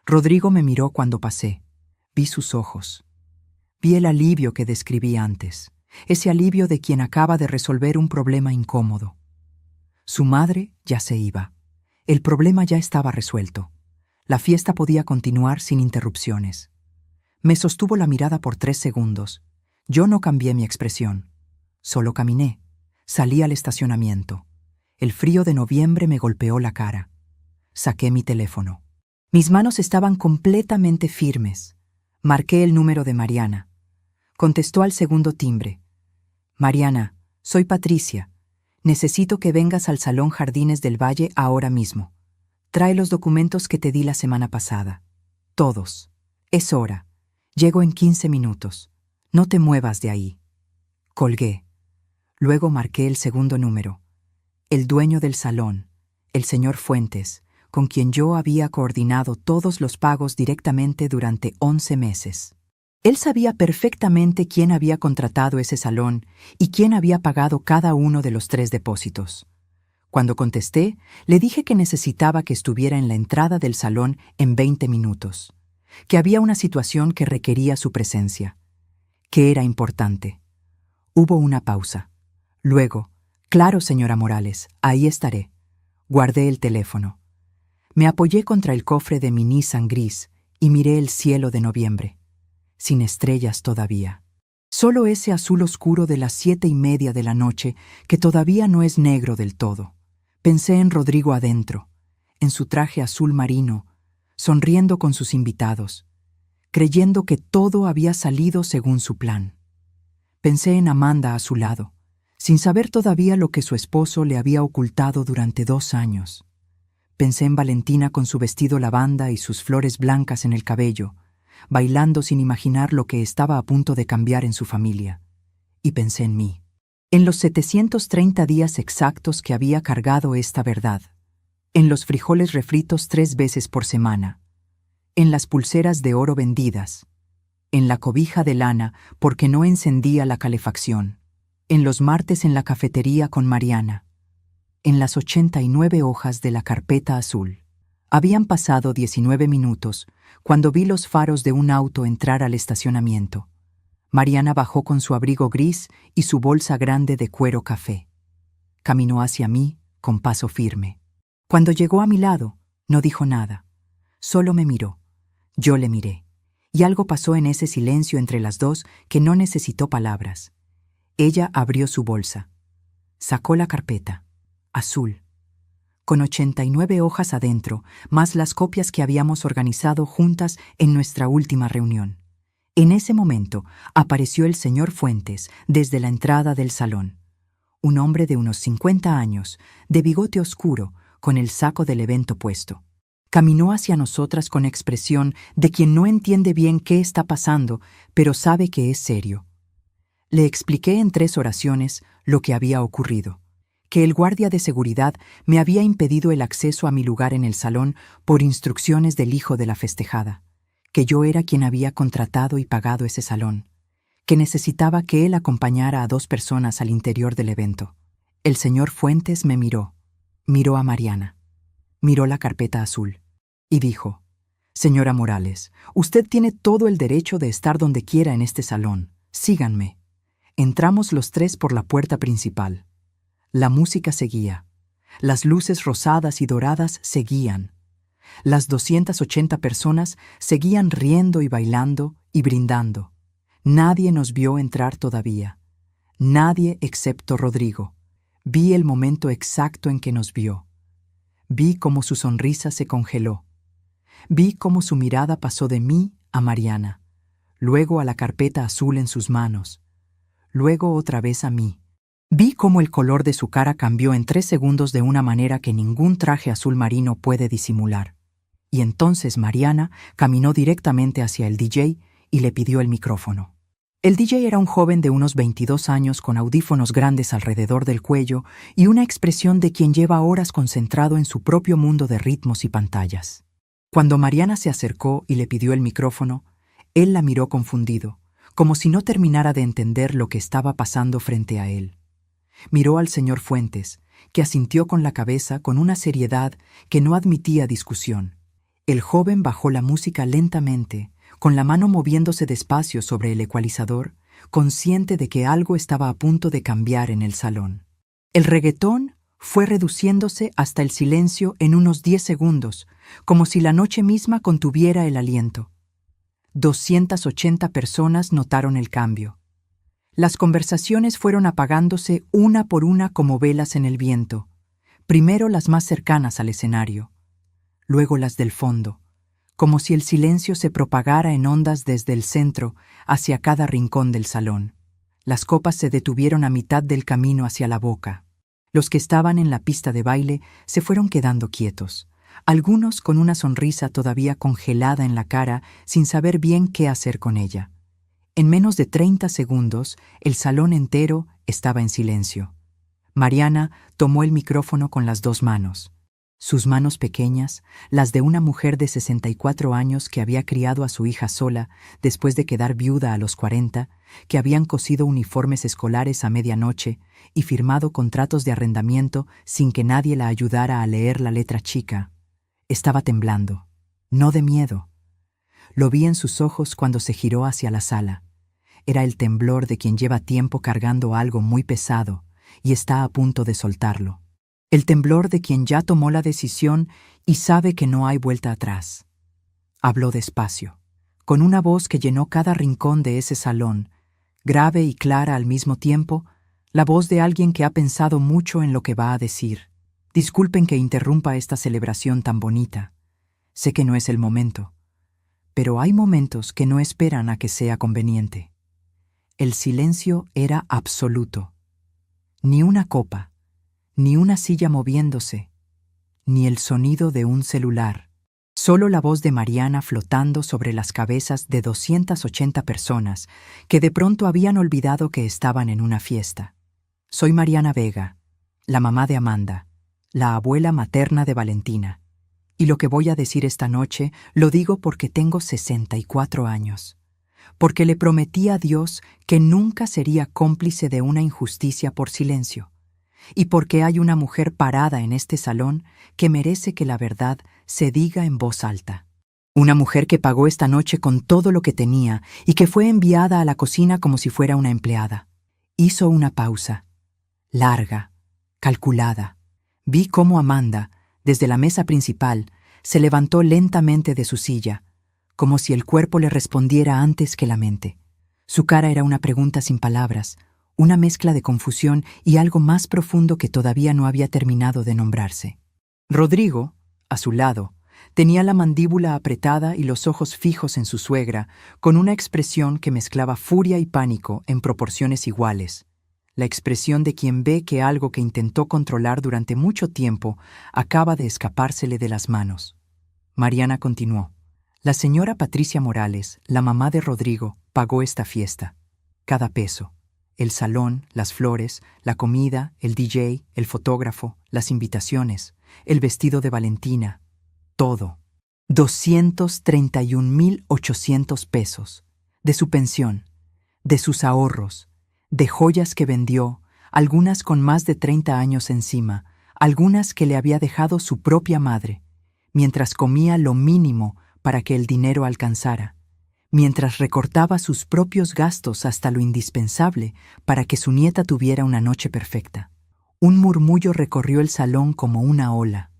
Speaker 2: Rodrigo me miró cuando pasé. Vi sus ojos. Vi el alivio que describí antes. Ese alivio de quien acaba de resolver un problema incómodo. Su madre ya se iba. El problema ya estaba resuelto. La fiesta podía continuar sin interrupciones. Me sostuvo la mirada por 3 segundos. Yo no cambié mi expresión. Solo caminé. Salí al estacionamiento. El frío de noviembre me golpeó la cara. Saqué mi teléfono. Mis manos estaban completamente firmes. Marqué el número de Mariana. Contestó al segundo timbre. Mariana, soy Patricia. Necesito que vengas al Salón Jardines del Valle ahora mismo. Trae los documentos que te di la semana pasada. Todos. Es hora. Llego en 15 minutos. No te muevas de ahí. Colgué. Luego marqué el segundo número. El dueño del salón, el señor Fuentes, con quien yo había coordinado todos los pagos directamente durante 11 meses. Él sabía perfectamente quién había contratado ese salón y quién había pagado cada uno de los 3 depósitos. Cuando contesté, le dije que necesitaba que estuviera en la entrada del salón en 20 minutos, que había una situación que requería su presencia, que era importante. Hubo una pausa. Luego, claro, señora Morales, ahí estaré. Guardé el teléfono. Me apoyé contra el cofre de mi Nissan gris y miré el cielo de noviembre, sin estrellas todavía. Solo ese azul oscuro de las 7:30 de la noche que todavía no es negro del todo. Pensé en Rodrigo adentro, en su traje azul marino, sonriendo con sus invitados, creyendo que todo había salido según su plan. Pensé en Amanda a su lado, sin saber todavía lo que su esposo le había ocultado durante 2 años. Pensé en Valentina con su vestido lavanda y sus flores blancas en el cabello, bailando sin imaginar lo que estaba a punto de cambiar en su familia. Y pensé en mí, en los 730 días exactos que había cargado esta verdad, en los frijoles refritos 3 veces por semana, en las pulseras de oro vendidas, en la cobija de lana porque no encendía la calefacción, en los martes en la cafetería con Mariana, en las 89 hojas de la carpeta azul. Habían pasado 19 minutos cuando vi los faros de un auto entrar al estacionamiento. Mariana bajó con su abrigo gris y su bolsa grande de cuero café. Caminó hacia mí con paso firme. Cuando llegó a mi lado, no dijo nada. Solo me miró. Yo le miré. Y algo pasó en ese silencio entre las dos que no necesitó palabras. Ella abrió su bolsa. Sacó la carpeta. Azul. Con 89 hojas adentro, más las copias que habíamos organizado juntas en nuestra última reunión. En ese momento apareció el señor Fuentes desde la entrada del salón. Un hombre de unos 50 años, de bigote oscuro, con el saco del evento puesto. Caminó hacia nosotras con expresión de quien no entiende bien qué está pasando, pero sabe que es serio. Le expliqué en 3 oraciones lo que había ocurrido. Que el guardia de seguridad me había impedido el acceso a mi lugar en el salón por instrucciones del hijo de la festejada, que yo era quien había contratado y pagado ese salón, que necesitaba que él acompañara a 2 personas al interior del evento. El señor Fuentes me miró a Mariana, miró la carpeta azul y dijo: «Señora Morales, usted tiene todo el derecho de estar donde quiera en este salón. Síganme». Entramos los 3 por la puerta principal. La música seguía. Las luces rosadas y doradas seguían. Las 280 personas seguían riendo y bailando y brindando. Nadie nos vio entrar todavía. Nadie excepto Rodrigo. Vi el momento exacto en que nos vio. Vi cómo su sonrisa se congeló. Vi cómo su mirada pasó de mí a Mariana, luego a la carpeta azul en sus manos, luego otra vez a mí. Vi cómo el color de su cara cambió en 3 segundos de una manera que ningún traje azul marino puede disimular. Y entonces Mariana caminó directamente hacia el DJ y le pidió el micrófono. El DJ era un joven de unos 22 años con audífonos grandes alrededor del cuello y una expresión de quien lleva horas concentrado en su propio mundo de ritmos y pantallas. Cuando Mariana se acercó y le pidió el micrófono, él la miró confundido, como si no terminara de entender lo que estaba pasando frente a él. Miró al señor Fuentes, que asintió con la cabeza con una seriedad que no admitía discusión. El joven bajó la música lentamente, con la mano moviéndose despacio sobre el ecualizador, consciente de que algo estaba a punto de cambiar en el salón. El reggaetón Fue reduciéndose hasta el silencio en unos 10 segundos, como si la noche misma contuviera el aliento. 280 personas notaron el cambio. Las conversaciones fueron apagándose una por una como velas en el viento. Primero las más cercanas al escenario, luego las del fondo, como si el silencio se propagara en ondas desde el centro hacia cada rincón del salón. Las copas se detuvieron a mitad del camino hacia la boca. Los que estaban en la pista de baile se fueron quedando quietos, algunos con una sonrisa todavía congelada en la cara sin saber bien qué hacer con ella. En menos de 30 segundos, el salón entero estaba en silencio. Mariana tomó el micrófono con las 2 manos. Sus manos pequeñas, las de una mujer de 64 años que había criado a su hija sola después de quedar viuda a los 40, que habían cosido uniformes escolares a medianoche y firmado contratos de arrendamiento sin que nadie la ayudara a leer la letra chica. Estaba temblando, no de miedo. Lo vi en sus ojos cuando se giró hacia la sala. Era el temblor de quien lleva tiempo cargando algo muy pesado y está a punto de soltarlo. El temblor de quien ya tomó la decisión y sabe que no hay vuelta atrás. Habló despacio, con una voz que llenó cada rincón de ese salón, grave y clara al mismo tiempo, la voz de alguien que ha pensado mucho en lo que va a decir. Disculpen que interrumpa esta celebración tan bonita. Sé que no es el momento, pero hay momentos que no esperan a que sea conveniente. El silencio era absoluto. Ni una copa, ni una silla moviéndose, ni el sonido de un celular. Solo la voz de Mariana flotando sobre las cabezas de 280 personas que de pronto habían olvidado que estaban en una fiesta. Soy Mariana Vega, la mamá de Amanda, la abuela materna de Valentina. Y lo que voy a decir esta noche lo digo porque tengo 64 años. Porque le prometí a Dios que nunca sería cómplice de una injusticia por silencio. Y porque hay una mujer parada en este salón que merece que la verdad se diga en voz alta. Una mujer que pagó esta noche con todo lo que tenía y que fue enviada a la cocina como si fuera una empleada. Hizo una pausa, larga, calculada. Vi cómo Amanda, desde la mesa principal, se levantó lentamente de su silla, como si el cuerpo le respondiera antes que la mente. Su cara era una pregunta sin palabras, una mezcla de confusión y algo más profundo que todavía no había terminado de nombrarse. Rodrigo, a su lado, tenía la mandíbula apretada y los ojos fijos en su suegra, con una expresión que mezclaba furia y pánico en proporciones iguales. La expresión de quien ve que algo que intentó controlar durante mucho tiempo acaba de escapársele de las manos. Mariana continuó. La señora Patricia Morales, la mamá de Rodrigo, pagó esta fiesta. Cada peso. El salón, las flores, la comida, el DJ, el fotógrafo, las invitaciones, el vestido de Valentina. Todo. 231,800 pesos. De su pensión, de sus ahorros, de joyas que vendió, algunas con más de 30 años encima, algunas que le había dejado su propia madre, mientras comía lo mínimo para que el dinero alcanzara, mientras recortaba sus propios gastos hasta lo indispensable para que su nieta tuviera una noche perfecta. Un murmullo recorrió el salón como una ola.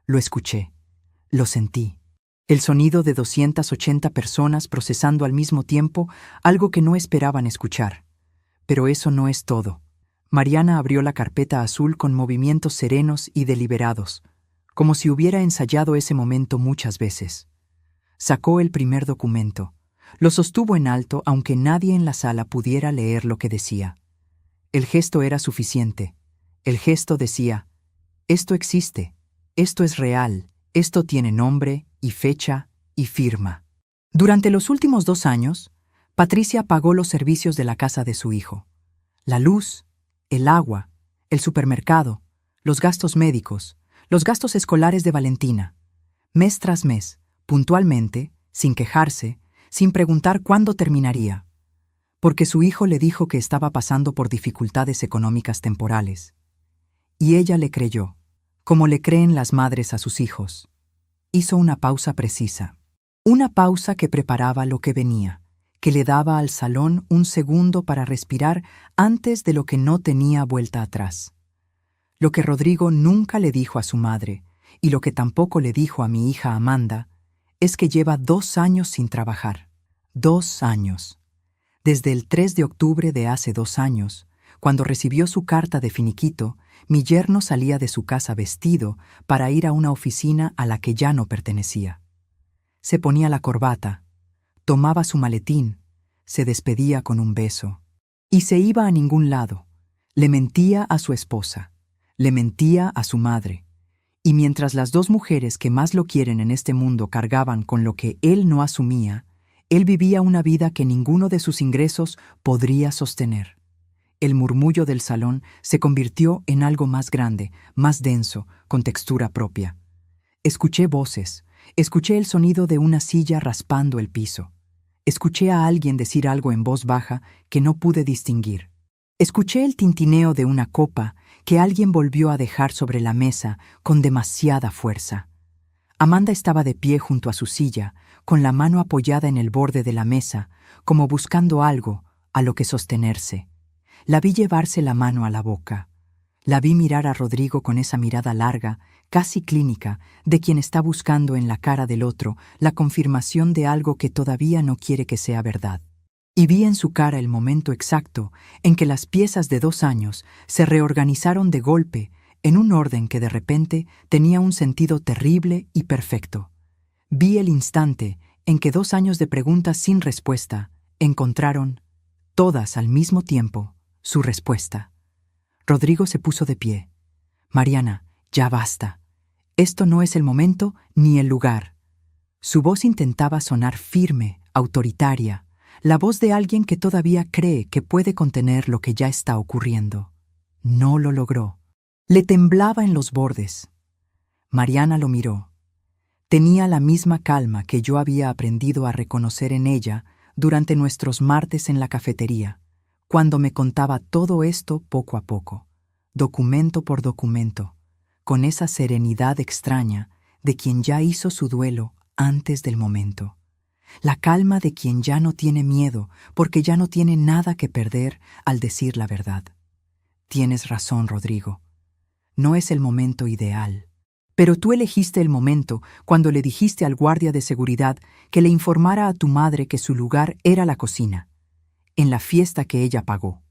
Speaker 2: Lo escuché, lo sentí. El sonido de 280 personas procesando al mismo tiempo algo que no esperaban escuchar. Pero eso no es todo. Mariana abrió la carpeta azul con movimientos serenos y deliberados, como si hubiera ensayado ese momento muchas veces. Sacó el primer documento. Lo sostuvo en alto aunque nadie en la sala pudiera leer lo que decía. El gesto era suficiente. El gesto decía, esto existe, esto es real, esto tiene nombre y fecha y firma. Durante los últimos 2 años, Patricia pagó los servicios de la casa de su hijo. La luz, el agua, el supermercado, los gastos médicos, los gastos escolares de Valentina. Mes tras mes, puntualmente, sin quejarse, sin preguntar cuándo terminaría. Porque su hijo le dijo que estaba pasando por dificultades económicas temporales. Y ella le creyó, como le creen las madres a sus hijos. Hizo una pausa precisa. Una pausa que preparaba lo que venía, que le daba al salón un segundo para respirar antes de lo que no tenía vuelta atrás. Lo que Rodrigo nunca le dijo a su madre, y lo que tampoco le dijo a mi hija Amanda, es que lleva 2 años sin trabajar. 2 años. Desde el 3 de octubre de hace 2 años, cuando recibió su carta de finiquito, mi yerno salía de su casa vestido para ir a una oficina a la que ya no pertenecía. Se ponía la corbata, tomaba su maletín, se despedía con un beso, y se iba a ningún lado. Le mentía a su esposa, le mentía a su madre, y mientras las 2 mujeres que más lo quieren en este mundo cargaban con lo que él no asumía, él vivía una vida que ninguno de sus ingresos podría sostener. El murmullo del salón se convirtió en algo más grande, más denso, con textura propia. Escuché voces, escuché el sonido de una silla raspando el piso. Escuché a alguien decir algo en voz baja que no pude distinguir. Escuché el tintineo de una copa que alguien volvió a dejar sobre la mesa con demasiada fuerza. Amanda estaba de pie junto a su silla, con la mano apoyada en el borde de la mesa, como buscando algo a lo que sostenerse. La vi llevarse la mano a la boca. La vi mirar a Rodrigo con esa mirada larga, casi clínica, de quien está buscando en la cara del otro la confirmación de algo que todavía no quiere que sea verdad. Y vi en su cara el momento exacto en que las piezas de 2 años se reorganizaron de golpe en un orden que de repente tenía un sentido terrible y perfecto. Vi el instante en que 2 años de preguntas sin respuesta encontraron, todas al mismo tiempo, su respuesta. Rodrigo se puso de pie. Mariana, ya basta. Esto no es el momento ni el lugar. Su voz intentaba sonar firme, autoritaria, la voz de alguien que todavía cree que puede contener lo que ya está ocurriendo. No lo logró. Le temblaba en los bordes. Mariana lo miró. Tenía la misma calma que yo había aprendido a reconocer en ella durante nuestros martes en la cafetería, cuando me contaba todo esto poco a poco, documento por documento, con esa serenidad extraña de quien ya hizo su duelo antes del momento. La calma de quien ya no tiene miedo porque ya no tiene nada que perder al decir la verdad. Tienes razón, Rodrigo. No es el momento ideal. Pero tú elegiste el momento cuando le dijiste al guardia de seguridad que le informara a tu madre que su lugar era la cocina, en la fiesta que ella pagó,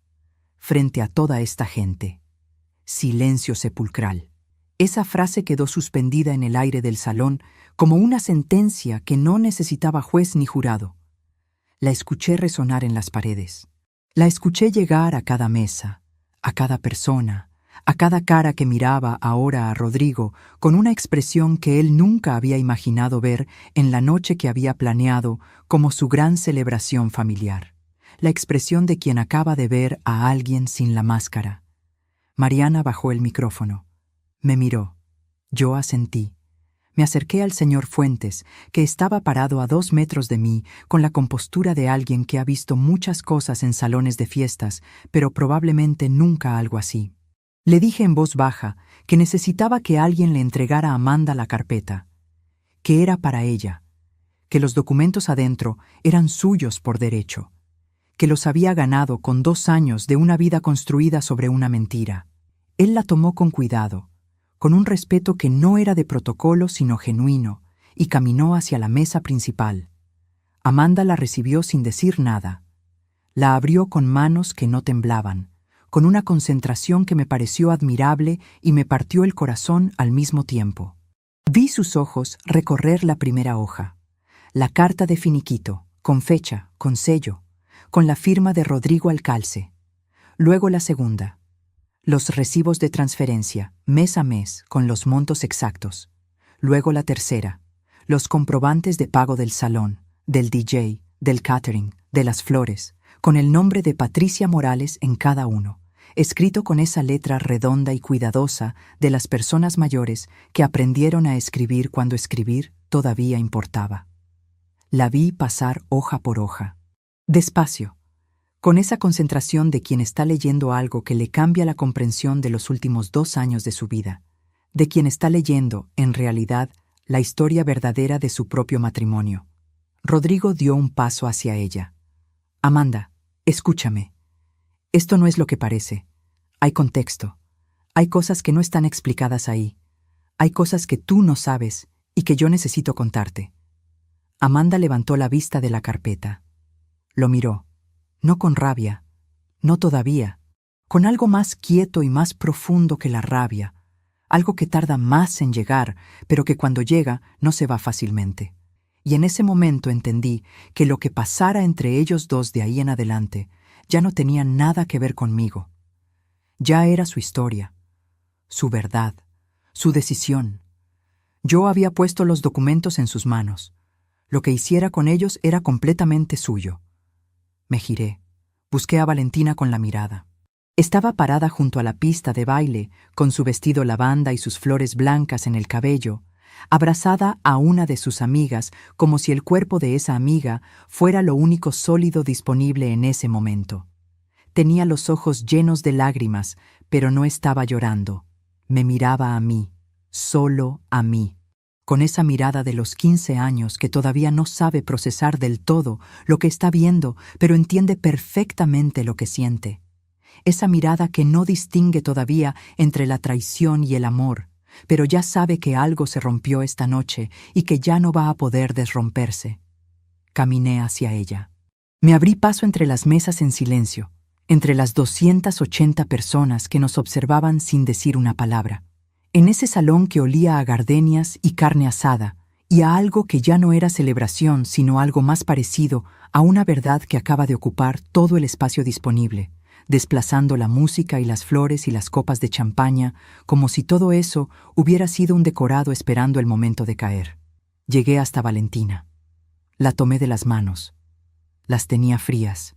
Speaker 2: frente a toda esta gente. Silencio sepulcral. Esa frase quedó suspendida en el aire del salón como una sentencia que no necesitaba juez ni jurado. La escuché resonar en las paredes. La escuché llegar a cada mesa, a cada persona, a cada cara que miraba ahora a Rodrigo con una expresión que él nunca había imaginado ver en la noche que había planeado como su gran celebración familiar. La expresión de quien acaba de ver a alguien sin la máscara. Mariana bajó el micrófono. Me miró. Yo asentí. Me acerqué al señor Fuentes, que estaba parado a 2 metros de mí, con la compostura de alguien que ha visto muchas cosas en salones de fiestas, pero probablemente nunca algo así. Le dije en voz baja que necesitaba que alguien le entregara a Amanda la carpeta, que era para ella, que los documentos adentro eran suyos por derecho, que los había ganado con 2 años de una vida construida sobre una mentira. Él la tomó con cuidado, con un respeto que no era de protocolo sino genuino, y caminó hacia la mesa principal. Amanda la recibió sin decir nada. La abrió con manos que no temblaban, con una concentración que me pareció admirable y me partió el corazón al mismo tiempo. Vi sus ojos recorrer la primera hoja, la carta de finiquito, con fecha, con sello, con la firma de Rodrigo Alcalce. Luego la segunda, los recibos de transferencia, mes a mes, con los montos exactos. Luego la tercera, los comprobantes de pago del salón, del DJ, del catering, de las flores, con el nombre de Patricia Morales en cada uno, escrito con esa letra redonda y cuidadosa de las personas mayores que aprendieron a escribir cuando escribir todavía importaba. La vi pasar hoja por hoja. Despacio, con esa concentración de quien está leyendo algo que le cambia la comprensión de los últimos 2 años de su vida, de quien está leyendo, en realidad, la historia verdadera de su propio matrimonio. Rodrigo dio un paso hacia ella. Amanda, escúchame. Esto no es lo que parece. Hay contexto. Hay cosas que no están explicadas ahí. Hay cosas que tú no sabes y que yo necesito contarte. Amanda levantó la vista de la carpeta. Lo miró, no con rabia, no todavía, con algo más quieto y más profundo que la rabia, algo que tarda más en llegar, pero que cuando llega no se va fácilmente. Y en ese momento entendí que lo que pasara entre ellos dos de ahí en adelante ya no tenía nada que ver conmigo. Ya era su historia, su verdad, su decisión. Yo había puesto los documentos en sus manos. Lo que hiciera con ellos era completamente suyo. Me giré. Busqué a Valentina con la mirada. Estaba parada junto a la pista de baile, con su vestido lavanda y sus flores blancas en el cabello, abrazada a una de sus amigas como si el cuerpo de esa amiga fuera lo único sólido disponible en ese momento. Tenía los ojos llenos de lágrimas, pero no estaba llorando. Me miraba a mí, solo a mí, con esa mirada de los 15 años que todavía no sabe procesar del todo lo que está viendo, pero entiende perfectamente lo que siente. Esa mirada que no distingue todavía entre la traición y el amor, pero ya sabe que algo se rompió esta noche y que ya no va a poder desromperse. Caminé hacia ella. Me abrí paso entre las mesas en silencio, entre las 280 personas que nos observaban sin decir una palabra. En ese salón que olía a gardenias y carne asada, y a algo que ya no era celebración, sino algo más parecido a una verdad que acaba de ocupar todo el espacio disponible, desplazando la música y las flores y las copas de champaña, como si todo eso hubiera sido un decorado esperando el momento de caer. Llegué hasta Valentina. La tomé de las manos. Las tenía frías.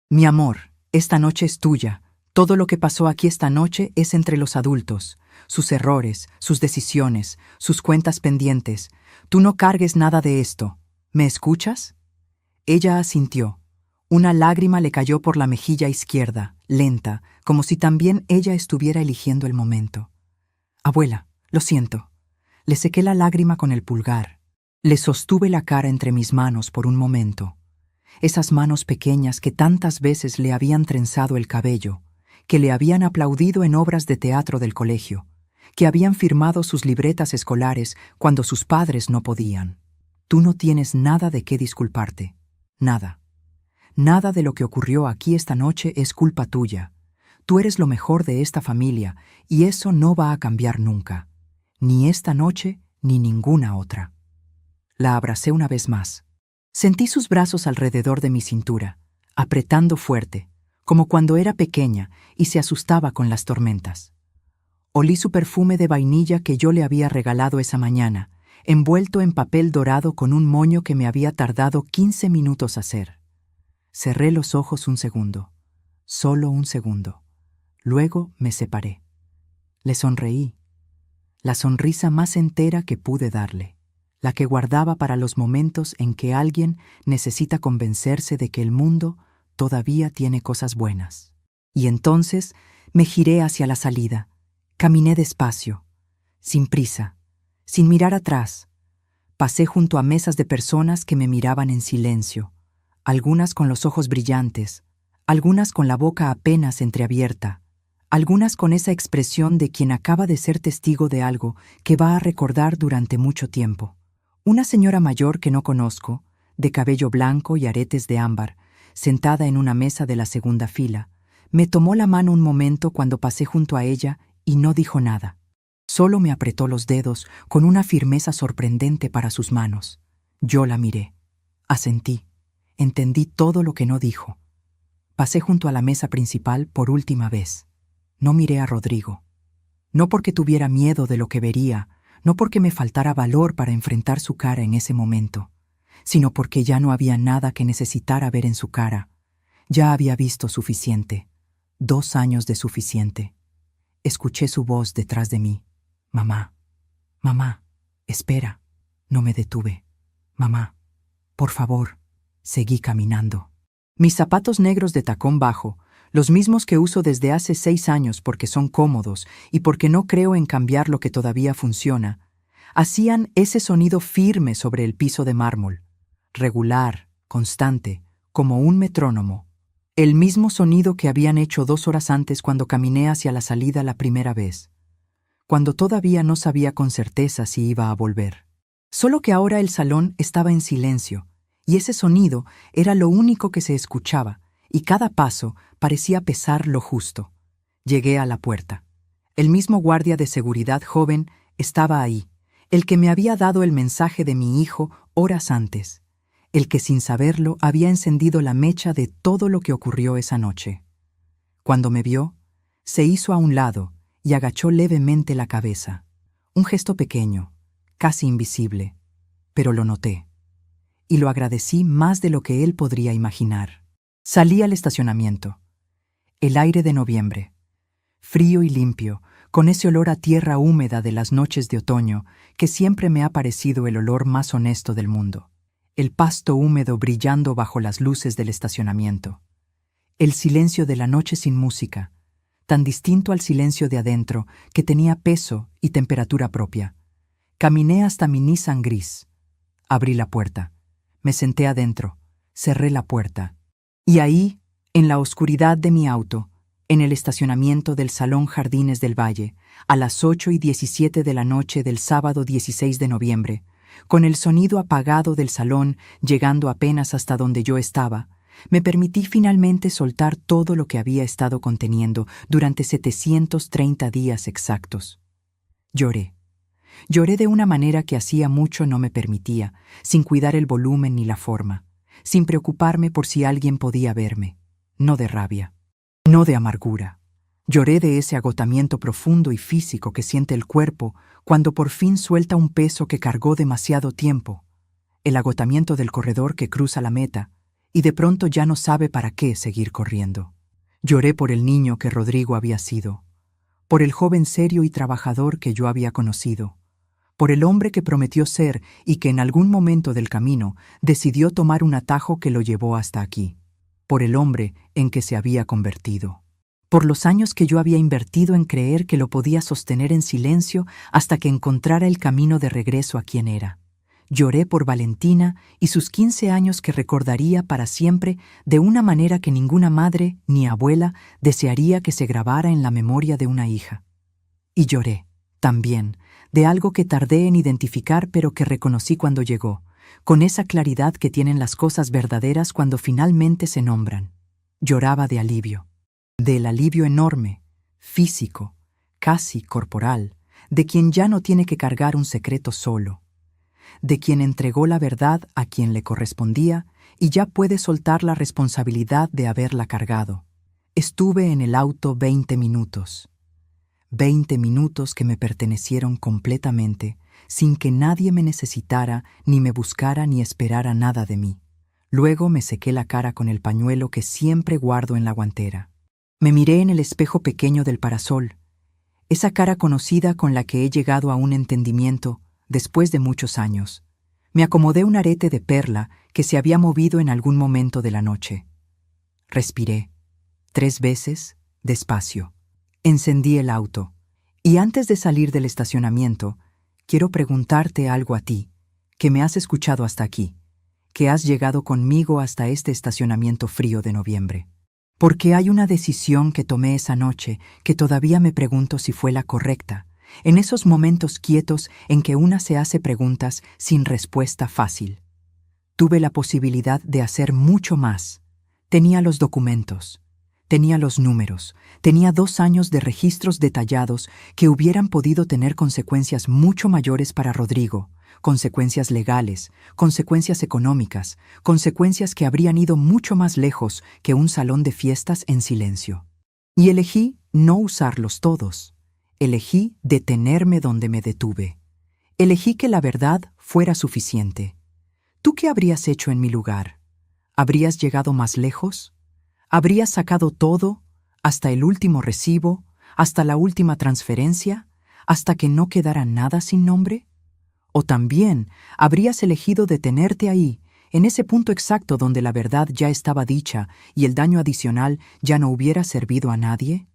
Speaker 2: Mi amor, esta noche es tuya. Todo lo que pasó aquí esta noche es entre los adultos. Sus errores, sus decisiones, sus cuentas pendientes. Tú no cargues nada de esto. ¿Me escuchas? Ella asintió. Una lágrima le cayó por la mejilla izquierda, lenta, como si también ella estuviera eligiendo el momento. Abuela, lo siento. Le sequé la lágrima con el pulgar. Le sostuve la cara entre mis manos por un momento. Esas manos pequeñas que tantas veces le habían trenzado el cabello, que le habían aplaudido en obras de teatro del colegio, que habían firmado sus libretas escolares cuando sus padres no podían. Tú no tienes nada de qué disculparte. Nada. Nada de lo que ocurrió aquí esta noche es culpa tuya. Tú eres lo mejor de esta familia y eso no va a cambiar nunca. Ni esta noche ni ninguna otra. La abracé una vez más. Sentí sus brazos alrededor de mi cintura, apretando fuerte, como cuando era pequeña y se asustaba con las tormentas. Olí su perfume de vainilla que yo le había regalado esa mañana, envuelto en papel dorado con un moño que me había tardado 15 minutos hacer. Cerré los ojos un segundo, solo un segundo. Luego me separé. Le sonreí, la sonrisa más entera que pude darle, la que guardaba para los momentos en que alguien necesita convencerse de que el mundo todavía tiene cosas buenas. Y entonces me giré hacia la salida. Caminé despacio, sin prisa, sin mirar atrás. Pasé junto a mesas de personas que me miraban en silencio, algunas con los ojos brillantes, algunas con la boca apenas entreabierta, algunas con esa expresión de quien acaba de ser testigo de algo que va a recordar durante mucho tiempo. Una señora mayor que no conozco, de cabello blanco y aretes de ámbar, sentada en una mesa de la segunda fila, me tomó la mano un momento cuando pasé junto a ella y no dijo nada. Solo me apretó los dedos con una firmeza sorprendente para sus manos. Yo la miré. Asentí. Entendí todo lo que no dijo. Pasé junto a la mesa principal por última vez. No miré a Rodrigo. No porque tuviera miedo de lo que vería, no porque me faltara valor para enfrentar su cara en ese momento, sino porque ya no había nada que necesitara ver en su cara. Ya había visto suficiente. 2 años de suficiente. Escuché su voz detrás de mí. Mamá, mamá, espera. No me detuve. Mamá, por favor. Seguí caminando. Mis zapatos negros de tacón bajo, los mismos que uso desde hace 6 años porque son cómodos y porque no creo en cambiar lo que todavía funciona, hacían ese sonido firme sobre el piso de mármol, regular, constante, como un metrónomo. El mismo sonido que habían hecho 2 horas antes cuando caminé hacia la salida la primera vez, cuando todavía no sabía con certeza si iba a volver. Solo que ahora el salón estaba en silencio, y ese sonido era lo único que se escuchaba, y cada paso parecía pesar lo justo. Llegué a la puerta. El mismo guardia de seguridad joven estaba ahí, el que me había dado el mensaje de mi hijo horas antes, el que sin saberlo había encendido la mecha de todo lo que ocurrió esa noche. Cuando me vio, se hizo a un lado y agachó levemente la cabeza. Un gesto pequeño, casi invisible, pero lo noté, y lo agradecí más de lo que él podría imaginar. Salí al estacionamiento. El aire de noviembre, frío y limpio, con ese olor a tierra húmeda de las noches de otoño que siempre me ha parecido el olor más honesto del mundo. El pasto húmedo brillando bajo las luces del estacionamiento. El silencio de la noche sin música, tan distinto al silencio de adentro que tenía peso y temperatura propia. Caminé hasta mi Nissan gris. Abrí la puerta. Me senté adentro. Cerré la puerta. Y ahí, en la oscuridad de mi auto, en el estacionamiento del Salón Jardines del Valle, a las 8:17 de la noche del sábado 16 de noviembre, con el sonido apagado del salón llegando apenas hasta donde yo estaba, me permití finalmente soltar todo lo que había estado conteniendo durante 730 días exactos. Lloré. Lloré de una manera que hacía mucho no me permitía, sin cuidar el volumen ni la forma, sin preocuparme por si alguien podía verme. No de rabia, no de amargura. Lloré de ese agotamiento profundo y físico que siente el cuerpo cuando por fin suelta un peso que cargó demasiado tiempo, el agotamiento del corredor que cruza la meta y de pronto ya no sabe para qué seguir corriendo. Lloré por el niño que Rodrigo había sido, por el joven serio y trabajador que yo había conocido, por el hombre que prometió ser y que en algún momento del camino decidió tomar un atajo que lo llevó hasta aquí, por el hombre en que se había convertido. Por los años que yo había invertido en creer que lo podía sostener en silencio hasta que encontrara el camino de regreso a quien era. Lloré por Valentina y sus 15 años que recordaría para siempre de una manera que ninguna madre ni abuela desearía que se grabara en la memoria de una hija. Y lloré, también, de algo que tardé en identificar pero que reconocí cuando llegó, con esa claridad que tienen las cosas verdaderas cuando finalmente se nombran. Lloraba de alivio. Del alivio enorme, físico, casi corporal, de quien ya no tiene que cargar un secreto solo, de quien entregó la verdad a quien le correspondía y ya puede soltar la responsabilidad de haberla cargado. Estuve en el auto 20 minutos. 20 minutos que me pertenecieron completamente, sin que nadie me necesitara, ni me buscara, ni esperara nada de mí. Luego me sequé la cara con el pañuelo que siempre guardo en la guantera. Me miré en el espejo pequeño del parasol, esa cara conocida con la que he llegado a un entendimiento después de muchos años. Me acomodé un arete de perla que se había movido en algún momento de la noche. Respiré, 3 veces, despacio. Encendí el auto, y antes de salir del estacionamiento, quiero preguntarte algo a ti, que me has escuchado hasta aquí, que has llegado conmigo hasta este estacionamiento frío de noviembre. Porque hay una decisión que tomé esa noche que todavía me pregunto si fue la correcta, en esos momentos quietos en que una se hace preguntas sin respuesta fácil. Tuve la posibilidad de hacer mucho más. Tenía los documentos, tenía los números, tenía 2 años de registros detallados que hubieran podido tener consecuencias mucho mayores para Rodrigo, consecuencias legales, consecuencias económicas, consecuencias que habrían ido mucho más lejos que un salón de fiestas en silencio. Y elegí no usarlos todos. Elegí detenerme donde me detuve. Elegí que la verdad fuera suficiente. ¿Tú qué habrías hecho en mi lugar? ¿Habrías llegado más lejos? ¿Habrías sacado todo, hasta el último recibo, hasta la última transferencia, hasta que no quedara nada sin nombre? ¿O también habrías elegido detenerte ahí, en ese punto exacto donde la verdad ya estaba dicha y el daño adicional ya no hubiera servido a nadie?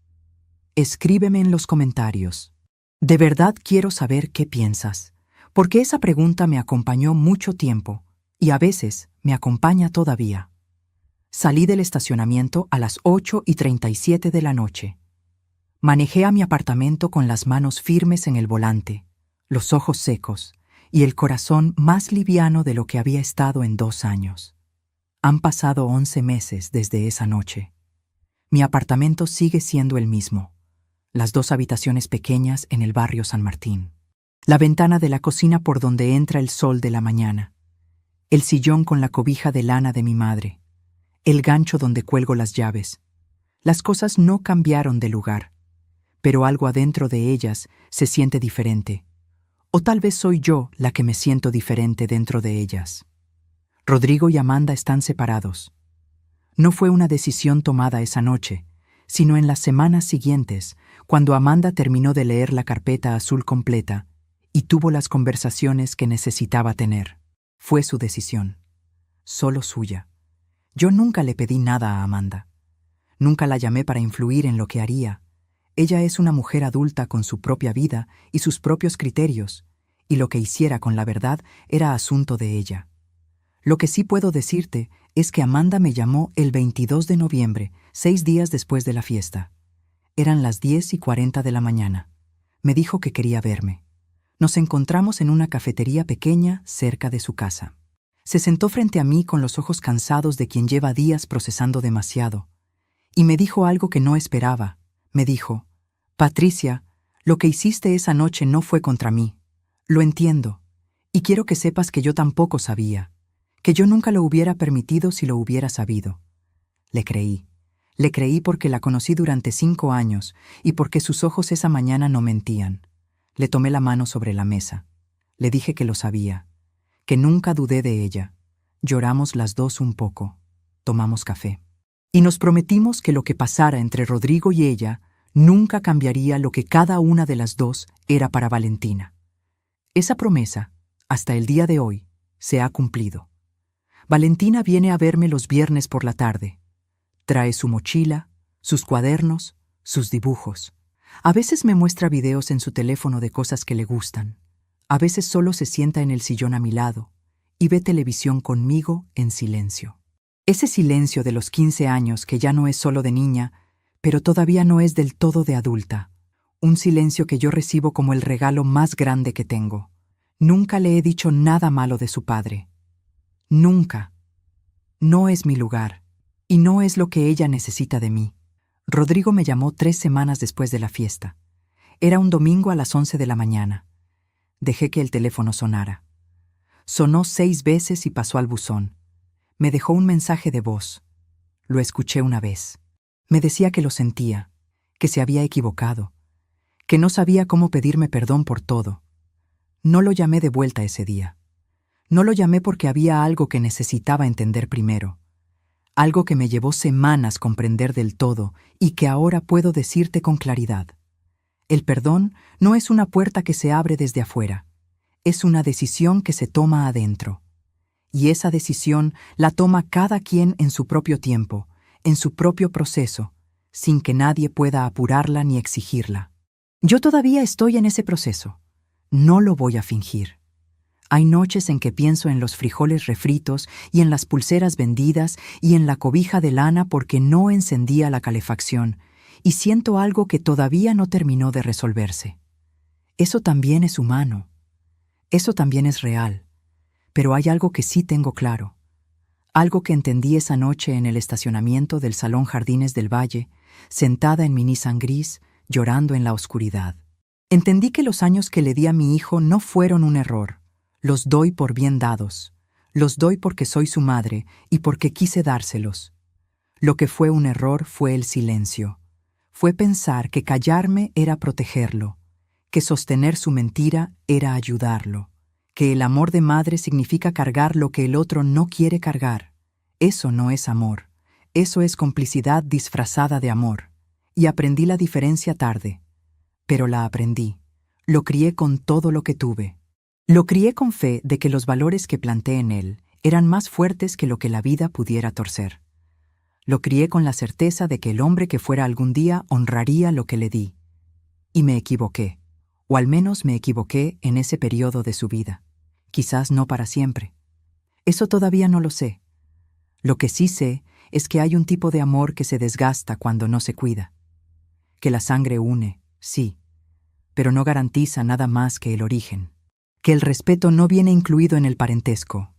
Speaker 2: Escríbeme en los comentarios. De verdad quiero saber qué piensas, porque esa pregunta me acompañó mucho tiempo y a veces me acompaña todavía. Salí del estacionamiento a las 8:37 de la noche. Manejé a mi apartamento con las manos firmes en el volante, los ojos secos y el corazón más liviano de lo que había estado en 2 años. Han pasado 11 meses desde esa noche. Mi apartamento sigue siendo el mismo. Las 2 habitaciones pequeñas en el barrio San Martín. La ventana de la cocina por donde entra el sol de la mañana. El sillón con la cobija de lana de mi madre. El gancho donde cuelgo las llaves. Las cosas no cambiaron de lugar, pero algo adentro de ellas se siente diferente. O tal vez soy yo la que me siento diferente dentro de ellas. Rodrigo y Amanda están separados. No fue una decisión tomada esa noche, sino en las semanas siguientes, cuando Amanda terminó de leer la carpeta azul completa y tuvo las conversaciones que necesitaba tener. Fue su decisión, solo suya. Yo nunca le pedí nada a Amanda. Nunca la llamé para influir en lo que haría. Ella es una mujer adulta con su propia vida y sus propios criterios, y lo que hiciera con la verdad era asunto de ella. Lo que sí puedo decirte es que Amanda me llamó el 22 de noviembre, 6 días después de la fiesta. Eran las 10:40 de la mañana. Me dijo que quería verme. Nos encontramos en una cafetería pequeña cerca de su casa. Se sentó frente a mí con los ojos cansados de quien lleva días procesando demasiado, y me dijo algo que no esperaba. Me dijo: Patricia, lo que hiciste esa noche no fue contra mí. Lo entiendo, y quiero que sepas que yo tampoco sabía, que yo nunca lo hubiera permitido si lo hubiera sabido. Le creí porque la conocí durante 5 años y porque sus ojos esa mañana no mentían. Le tomé la mano sobre la mesa. Le dije que lo sabía, que nunca dudé de ella. Lloramos las dos un poco. Tomamos café. Y nos prometimos que lo que pasara entre Rodrigo y ella nunca cambiaría lo que cada una de las dos era para Valentina. Esa promesa, hasta el día de hoy, se ha cumplido. Valentina viene a verme los viernes por la tarde. Trae su mochila, sus cuadernos, sus dibujos. A veces me muestra videos en su teléfono de cosas que le gustan. A veces solo se sienta en el sillón a mi lado y ve televisión conmigo en silencio. Ese silencio de los 15 años que ya no es solo de niña, pero todavía no es del todo de adulta. Un silencio que yo recibo como el regalo más grande que tengo. Nunca le he dicho nada malo de su padre. Nunca. No es mi lugar, y no es lo que ella necesita de mí. Rodrigo me llamó 3 semanas después de la fiesta. Era un domingo a las 11 de la mañana. Dejé que el teléfono sonara. Sonó 6 veces y pasó al buzón. Me dejó un mensaje de voz. Lo escuché una vez. Me decía que lo sentía, que se había equivocado, que no sabía cómo pedirme perdón por todo. No lo llamé de vuelta ese día. No lo llamé porque había algo que necesitaba entender primero. Algo que me llevó semanas comprender del todo y que ahora puedo decirte con claridad. El perdón no es una puerta que se abre desde afuera. Es una decisión que se toma adentro. Y esa decisión la toma cada quien en su propio tiempo, en su propio proceso, sin que nadie pueda apurarla ni exigirla. Yo todavía estoy en ese proceso. No lo voy a fingir. Hay noches en que pienso en los frijoles refritos y en las pulseras vendidas y en la cobija de lana porque no encendía la calefacción, y siento algo que todavía no terminó de resolverse. Eso también es humano. Eso también es real. Pero hay algo que sí tengo claro. Algo que entendí esa noche en el estacionamiento del Salón Jardines del Valle, sentada en mi Nissan gris, llorando en la oscuridad. Entendí que los años que le di a mi hijo no fueron un error. Los doy por bien dados. Los doy porque soy su madre y porque quise dárselos. Lo que fue un error fue el silencio. Fue pensar que callarme era protegerlo, que sostener su mentira era ayudarlo, que el amor de madre significa cargar lo que el otro no quiere cargar. Eso no es amor. Eso es complicidad disfrazada de amor. Y aprendí la diferencia tarde. Pero la aprendí. Lo crié con todo lo que tuve. Lo crié con fe de que los valores que planté en él eran más fuertes que lo que la vida pudiera torcer. Lo crié con la certeza de que el hombre que fuera algún día honraría lo que le di. Y me equivoqué, o al menos me equivoqué en ese periodo de su vida. Quizás no para siempre. Eso todavía no lo sé. Lo que sí sé es que hay un tipo de amor que se desgasta cuando no se cuida. Que la sangre une, sí, pero no garantiza nada más que el origen. Que el respeto no viene incluido en el parentesco.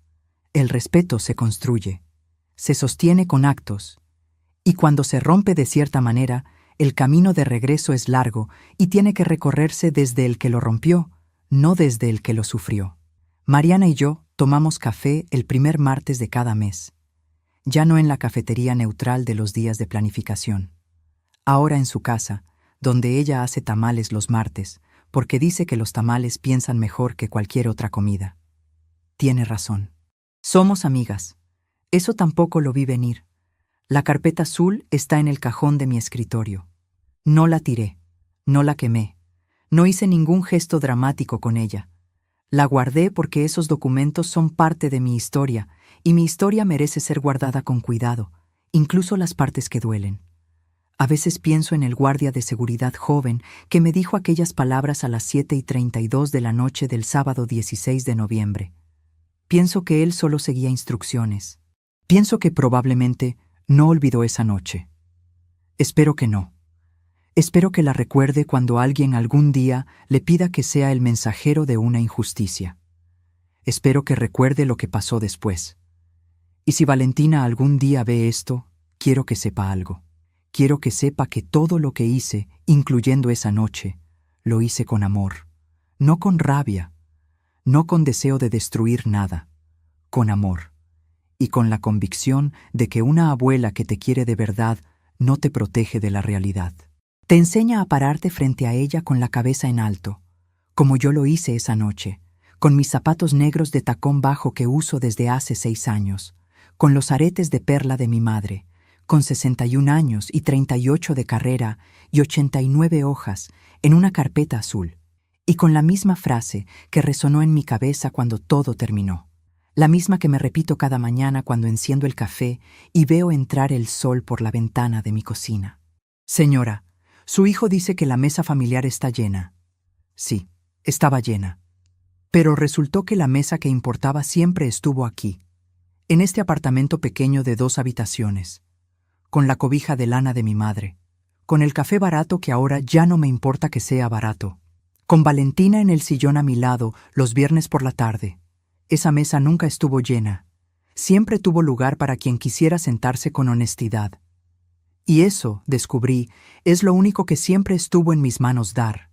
Speaker 2: El respeto se construye, se sostiene con actos, y cuando se rompe de cierta manera, el camino de regreso es largo y tiene que recorrerse desde el que lo rompió, no desde el que lo sufrió. Mariana y yo tomamos café el primer martes de cada mes, ya no en la cafetería neutral de los días de planificación. Ahora en su casa, donde ella hace tamales los martes, porque dice que los tamales piensan mejor que cualquier otra comida. Tiene razón. Somos amigas. Eso tampoco lo vi venir. La carpeta azul está en el cajón de mi escritorio. No la tiré, no la quemé, no hice ningún gesto dramático con ella. La guardé porque esos documentos son parte de mi historia, y mi historia merece ser guardada con cuidado, incluso las partes que duelen. A veces pienso en el guardia de seguridad joven que me dijo aquellas palabras a las 7:32 de la noche del sábado 16 de noviembre. Pienso que él solo seguía instrucciones. Pienso que probablemente no olvidó esa noche. Espero que no. Espero que la recuerde cuando alguien algún día le pida que sea el mensajero de una injusticia. Espero que recuerde lo que pasó después. Y si Valentina algún día ve esto, quiero que sepa algo. Quiero que sepa que todo lo que hice, incluyendo esa noche, lo hice con amor, no con rabia, no con deseo de destruir nada, con amor, y con la convicción de que una abuela que te quiere de verdad no te protege de la realidad. Te enseña a pararte frente a ella con la cabeza en alto, como yo lo hice esa noche, con mis zapatos negros de tacón bajo que uso desde hace 6 años, con los aretes de perla de mi madre, con 61 años y 38 de carrera y 89 hojas en una carpeta azul, y con la misma frase que resonó en mi cabeza cuando todo terminó, la misma que me repito cada mañana cuando enciendo el café y veo entrar el sol por la ventana de mi cocina. Señora, su hijo dice que la mesa familiar está llena. Sí, estaba llena. Pero resultó que la mesa que importaba siempre estuvo aquí, en este apartamento pequeño de 2 habitaciones, con la cobija de lana de mi madre, con el café barato que ahora ya no me importa que sea barato, con Valentina en el sillón a mi lado los viernes por la tarde. Esa mesa nunca estuvo llena. Siempre tuvo lugar para quien quisiera sentarse con honestidad. Y eso, descubrí, es lo único que siempre estuvo en mis manos dar.